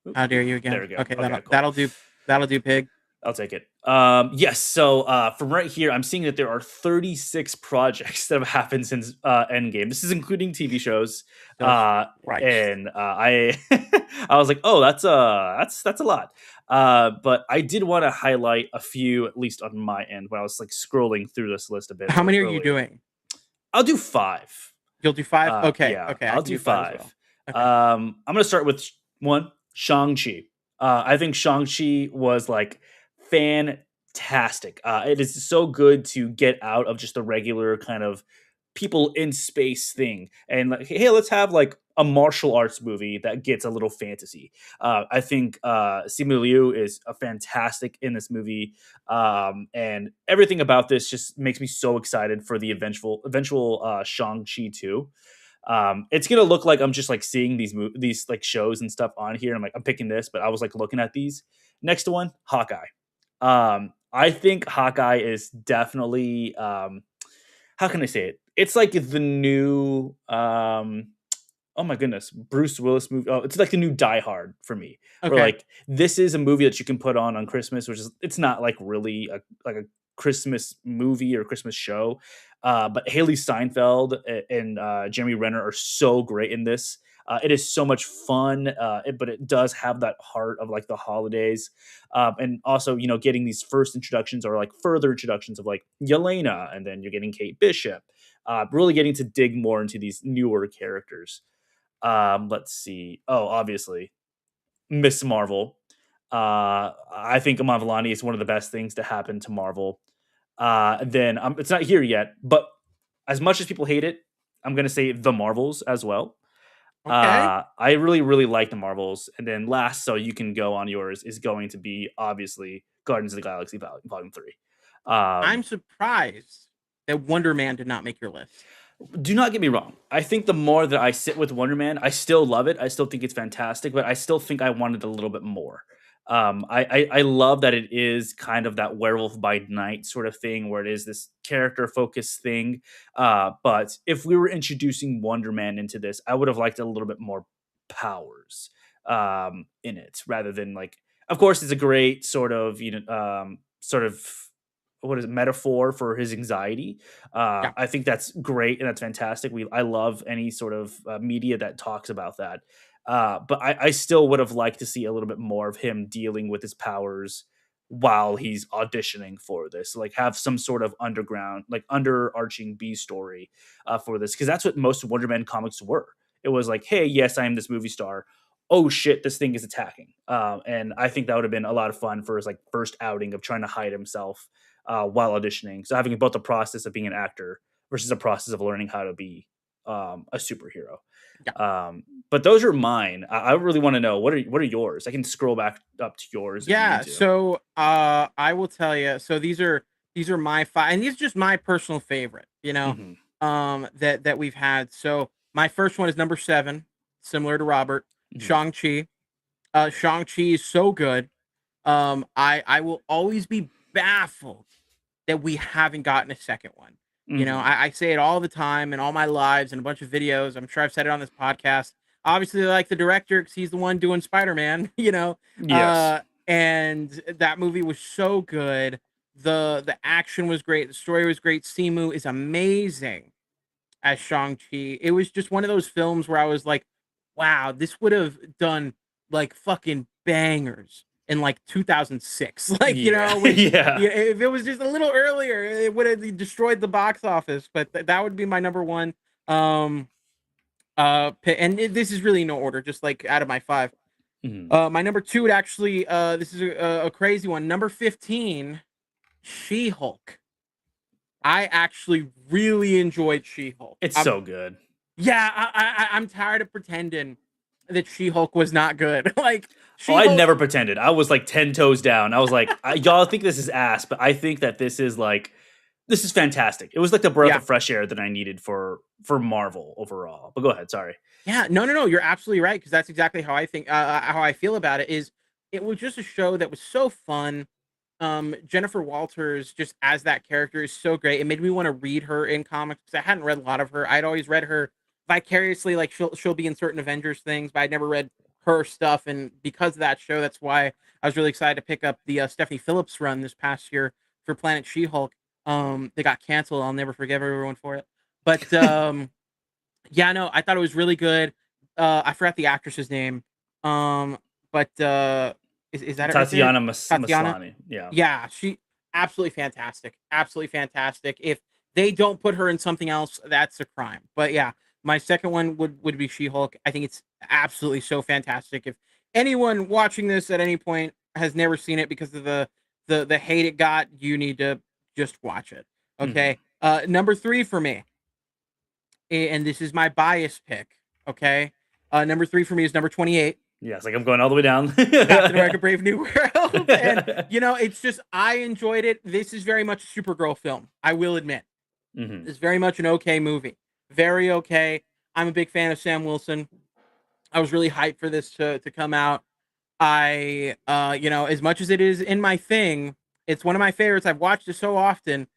Oop, How dare you there again? we go. Okay, Okay, cool. that'll do, pig. I'll take it. Yes. So from right here, I'm seeing that there are 36 projects that have happened since Endgame. This is including TV shows, Jesus Christ. and I I was like, oh, that's a lot. But I did want to highlight a few, at least on my end, when I was like scrolling through this list a bit How many are you earlier. doing? I'll do five. You'll do 5? Okay, Yeah, okay, I I'll can do do 5 as 5. well. Okay. I'm gonna start with one, Shang-Chi. I think Shang-Chi was like fantastic. It is so good to get out of just the regular kind of people in space thing and like, hey, let's have like a martial arts movie that gets a little fantasy. I think Simu Liu is a fantastic in this movie, and everything about this just makes me so excited for the eventual Shang Chi 2. It's gonna look like I'm just like seeing these like shows and stuff on here. I'm like, I'm picking this, but I was like looking at these. Next one, Hawkeye. I think Hawkeye is definitely how can I say it? It's like the new oh my goodness, Bruce Willis movie. Oh, it's like the new Die Hard for me. Where Okay. like this is a movie that you can put on Christmas, which is it's not like really a Christmas movie or Christmas show. But Haley Steinfeld and Jeremy Renner are so great in this. It is so much fun, but it does have that heart of like the holidays, and also getting these first introductions or like further introductions of like Yelena, and then you're getting Kate Bishop, really getting to dig more into these newer characters. Let's see. Oh, obviously, Miss Marvel. I think Iman Vellani is one of the best things to happen to Marvel. Then it's not here yet, but as much as people hate it, I'm gonna say the Marvels as well. Okay. I really, really like the Marvels. And then last, so you can go on yours, is going to be obviously Guardians of the Galaxy Volume 3. I'm Um, surprised that Wonder Man did not make your list. do not get me wrong. I think the more that I sit with Wonder Man, I still love it. I still think it's fantastic, but I still think I wanted a little bit more. I love that it is kind of that werewolf by night sort of thing, where it is this character focused thing. But if we were introducing Wonder Man into this, I would have liked a little bit more powers in it, rather than like. Of course, it's a great sort of sort of what is it, metaphor for his anxiety. Yeah. I think that's great and that's fantastic. I love any sort of media that talks about that. But I still would have liked to see a little bit more of him dealing with his powers while he's auditioning for this. Like have some sort of underground, like underarching B story for this, because that's what most Wonder Man comics were. It was like, hey, yes, I am this movie star. Oh shit, this thing is attacking. And I think that would have been a lot of fun for his like first outing of trying to hide himself while auditioning. So having both the process of being an actor versus a process of learning how to be a superhero. Yeah. But those are mine. I really want to know what are yours. I can scroll back up to yours if you need Yeah, to. so I will tell you. So these are my 5, and these are just my personal favorite, Hmm. that we've had. So my first one is number 7, similar to Robert, Hmm. Shang-Chi. Shang-Chi is so good. I will always be baffled that we haven't gotten a second one. Hmm. I say it all the time in all my lives and a bunch of videos. I'm sure I've said it on this podcast. Obviously, I like the director because he's the one doing Spider-Man, Yes. and that movie was so good. The action was great. The story was great. Simu is amazing as Shang-Chi. It was just one of those films where I was like, wow, this would have done like fucking bangers in like 2006. Like, Yeah. when Yeah. yeah, if it was just a little earlier, it would have destroyed the box office. But that would be my number one. Um, this is really no order, just like out of my 5. Hmm. My number 2 would actually, this is a crazy one. Number 15, She-Hulk. I actually really enjoyed She-Hulk. It's so good. Yeah, I'm tired of pretending that She-Hulk was not good. Like Oh, I She-Hulk, never pretended. I was like 10 toes down. I was like, y'all think this is ass, but I think that this is like this is fantastic. It was like the breath yeah, of fresh air that I needed for Marvel overall. But go ahead, sorry. yeah, no, you're absolutely right because that's exactly how I think, how I feel about it. Is it was just a show that was so fun. Jennifer Walters, just as that character, is so great. It made me want to read her in comics because I hadn't read a lot of her. I'd always read her vicariously, like she'll be in certain Avengers things, but I'd never read her stuff. And because of that show, that's why I was really excited to pick up the Stephanie Phillips run this past year for Planet She-Hulk. They got canceled. I'll never forgive everyone for it. But yeah, no, I thought it was really good. I forgot the actress's name. Um, but is that it right there? Tatiana Tatiana. Maslany. Yeah. Yeah, she absolutely fantastic. Absolutely fantastic. If they don't put her in something else, that's a crime. But yeah, My second one would be She-Hulk. I think it's absolutely so fantastic. If anyone watching this at any point has never seen it because of the hate it got, you need to just watch it. Mhm. Okay. Number three for me, and this is my bias pick. Okay. Number three for me is number 28. Yeah, it's like I'm going all the way down. Captain America: Brave New World. And it's just I enjoyed it. This is very much a Supergirl film. I will admit, Mhm. it's very much an okay movie. Very okay. I'm a big fan of Sam Wilson. I was really hyped for this to come out. As much as it is in my thing, it's one of my favorites. I've watched it so often.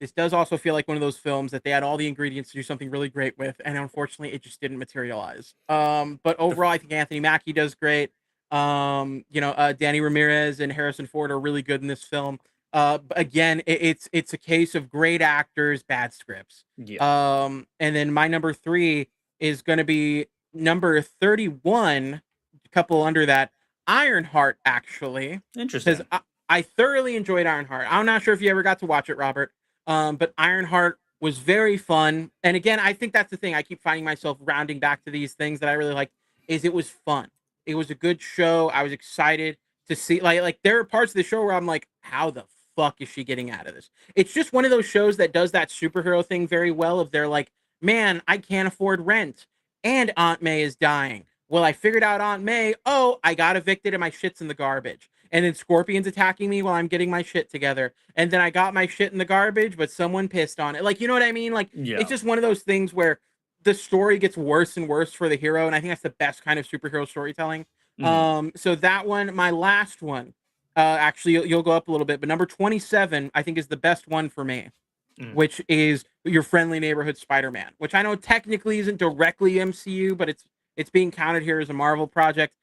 This does also feel like one of those films that they had all the ingredients to do something really great with, and unfortunately, it just didn't materialize. But The overall, I think Anthony Mackie does great. Danny Ramirez and Harrison Ford are really good in this film. Again, it's a case of great actors, bad scripts. Yeah, And then my number three is going to be number 31, a couple under that, Ironheart, actually, because interesting. I thoroughly enjoyed Ironheart. I'm not sure if you ever got to watch it, Robert. But Ironheart was very fun. And again, I think that's the thing. I keep finding myself rounding back to these things that I really like. Is it was fun. It was a good show. I was excited to see like there are parts of the show where I'm like, how the fuck is she getting out of this? It's just one of those shows that does that superhero thing very well. If they're like, man, I can't afford rent, and Aunt May is dying. Well, I figured out Aunt May. Oh, I got evicted and my shit's in the garbage. And then Scorpion's attacking me while I'm getting my shit together. And then I got my shit in the garbage, but someone pissed on it. Like, you know what I mean? Like, it's Yeah. just one of those things where the story gets worse and worse for the hero. And I think that's the best kind of superhero storytelling. Mhm. So that one, my last one, actually, you'll go up a little bit, but number 27, I think, is the best one for me, Mm. which is Your Friendly Neighborhood Spider-Man, which I know technically isn't directly MCU, but it's being counted here as a Marvel project.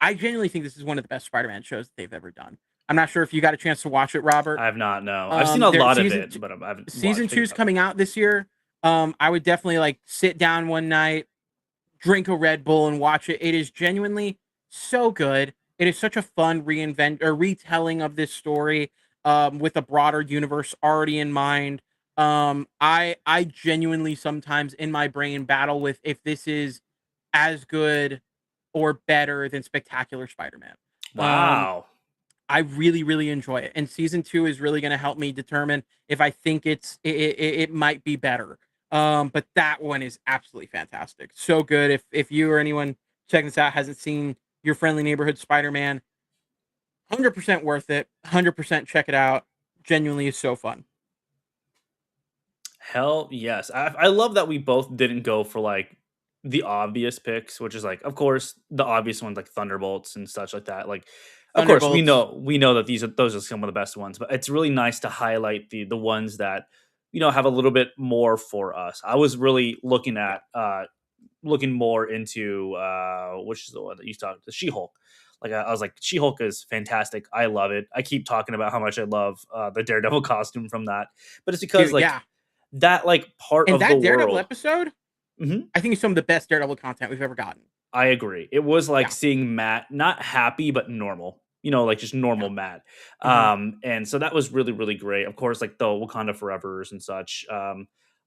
I genuinely think this is one of the best Spider-Man shows that they've ever done. I'm not sure if you got a chance to watch it, Robert. I have not, no. I've seen a There lot of it, but I haven't season watched two think is about it. coming out this year. I would definitely like sit down one night, drink a Red Bull, and watch it. It is genuinely so good. It is such a fun reinvent or retelling of this story, with a broader universe already in mind. I genuinely sometimes in my brain battle with if this is as good or better than Spectacular Spider-Man. Um, Wow. I really, really enjoy it, and season two is really going to help me determine if I think it might be better. But that one is absolutely fantastic, so good. If you or anyone checking this out hasn't seen Your Friendly Neighborhood Spider-Man, 100% worth it. 100% check it out. Genuinely is so fun. Hell yes. I love that we both didn't go for like the obvious picks, which is like, of course, the obvious ones like Thunderbolts and such like that. Like, of course, we Thunderbolts. know we know that those are some of the best ones, but it's really nice to highlight the ones that have a little bit more for us. I was really Yeah. looking more into which is the one that you talked the She-Hulk. Like I was like, She-Hulk is fantastic. I love it. I keep talking about how much I love the Daredevil costume from that, but it's because Dude, like yeah. that like part And of the that Daredevil world. episode, Mhm. I think is some of the best Daredevil content we've ever gotten. I agree. It was like Yeah. seeing Matt not happy but normal. Like just Yeah. normal Matt. Hmm. And so that was really really great. Of course, like the Wakanda Forevers and such.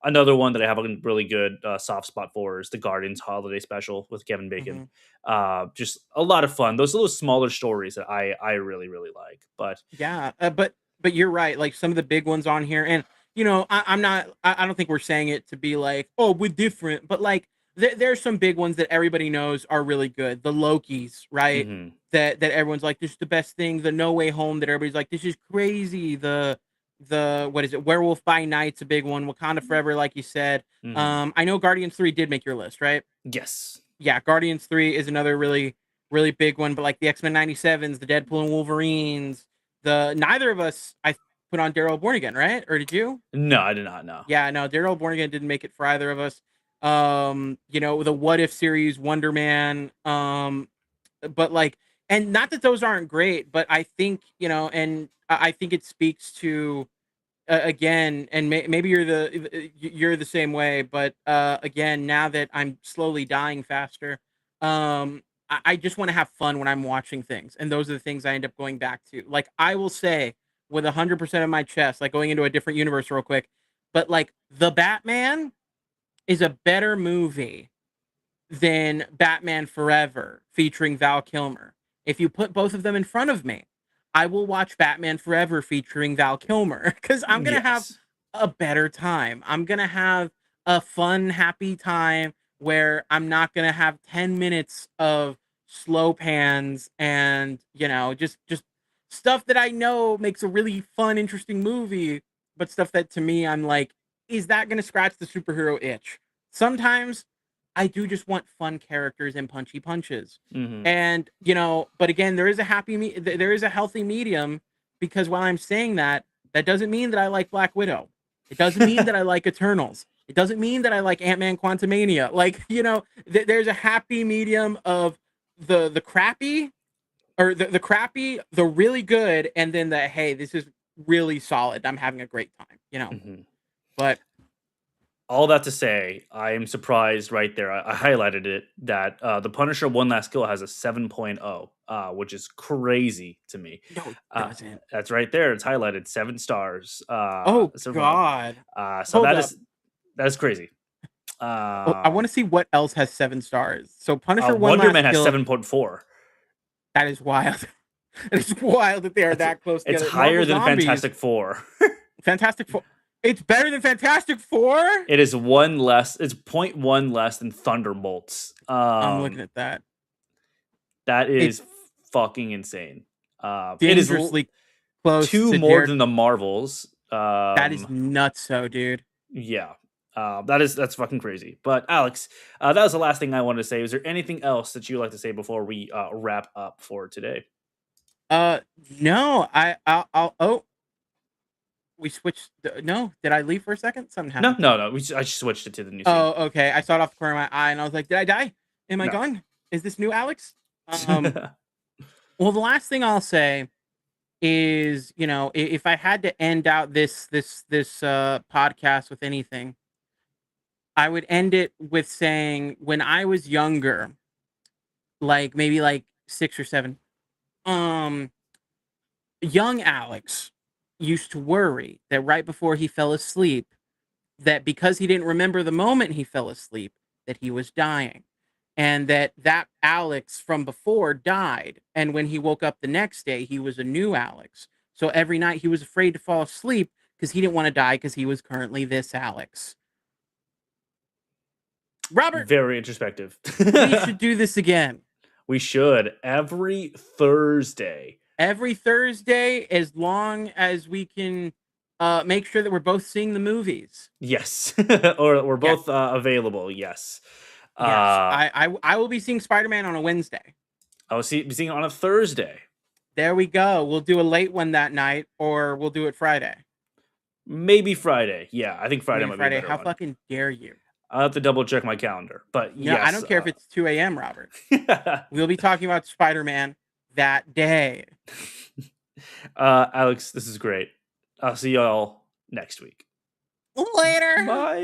Another one that I have a really good soft spot for is the Guardians Holiday Special with Kevin Bacon. Hmm. Just a lot of fun. Those little smaller stories that I really really like. But Yeah, but you're right. Like some of the big ones on here, and I'm not. I don't think we're saying it to be like, oh, we're different. But like, there's some big ones that everybody knows are really good. The Lokis, right? mhm, That everyone's like, this is the best thing. The No Way Home, that everybody's like, this is crazy. The what is it? Werewolf by Night's a big one. Wakanda Forever, like you said. mhm. I know Guardians 3 did make your list, right? Yes. Yeah, Guardians 3 is another really, really big one. But like the X-Men 97s, the Deadpool and Wolverines, the neither of us I put on Daryl Born Again, right? Or did you? No, I did not know. Yeah, no, Daryl Born Again didn't make it for either of us. The What If series, Wonder Man, but like, and not that those aren't great, but I think, and I think it speaks to, again, and maybe you're the same way, but again, now that I'm slowly dying faster, I just want to have fun when I'm watching things, and those are the things I end up going back to. Like I will say with 100% of my chest, like going into a different universe real quick, but like the Batman. is a better movie than Batman Forever featuring Val Kilmer. If you put both of them in front of me, I will watch Batman Forever featuring Val Kilmer because I'm going to have Yes. a better time. I'm going to have a fun, happy time where I'm not going to have 10 minutes of slow pans and, just stuff that I know makes a really fun, interesting movie, but stuff that to me, I'm like, is that going to scratch the superhero itch? Sometimes I do just want fun characters and punchy punches. Hmm. And, but again, there is a healthy medium because while I'm saying that, that doesn't mean that I like Black Widow. It doesn't mean that I like Eternals. It doesn't mean that I like Ant-Man Quantumania. Like, there's a happy medium of the crappy or the crappy, the really good, and then the hey, this is really solid. I'm having a great time. Hmm. But All that to say, I am surprised right there. I highlighted it that the Punisher One Last Kill has a 7.0, which is crazy to me. no, it Uh, doesn't. that's right there. It's highlighted 7 stars. Oh 7.0. God. So Hold that up. is crazy. Oh, I want to see what else has 7 stars. So Punisher One Wonder Last Man has Kill. 7.4. That is wild. It is wild that they are that close It's together. higher Marvel than Zombies, Fantastic Four. Fantastic Four. It's better than Fantastic Four. It is one less. It's point 0.1 less than Thunderbolts. I'm looking at that. That It's is fucking insane. It is dangerously close two to more Dare. than the Marvels. That is nuts, so dude. Yeah. That's fucking crazy. But Alex, that was the last thing I wanted to say. Is there anything else that you'd like to say before we wrap up for today? Uh, no, oh, we switched. No, did I leave for a second? Something No, happened. no, no. I just switched it to the new scene. Oh, okay. I saw it off the corner of my eye, and I was like, "Did I die? Am I No. gone? Is this new Alex?" Um. Well, the last thing I'll say is, if I had to end out this podcast with anything, I would end it with saying, when I was younger, like maybe like 6 or 7, um, young Alex used to worry that right before he fell asleep, that because he didn't remember the moment he fell asleep, that he was dying. And that Alex from before died. And when he woke up the next day, he was a new Alex. So every night he was afraid to fall asleep because he didn't want to die because he was currently this Alex. Robert, Very introspective. we should do this again. We should every Thursday. Every Thursday, as long as we can make sure that we're both seeing the movies. Yes, or we're Yes. both available. Yes. Yes. Uh, I will be seeing Spider-Man on a Wednesday. I will be seeing it on a Thursday. There we go. We'll do a late one that night, or we'll do it Friday. Maybe Friday. Yeah, I think Friday Maybe might be a Friday. better How one. fucking dare you? I'll have to double check my calendar. But No, I yes. don't care if it's 2 a.m., Robert. We'll be talking about Spider-Man that day. Alex, this is great. I'll see y'all next week. Later. Bye.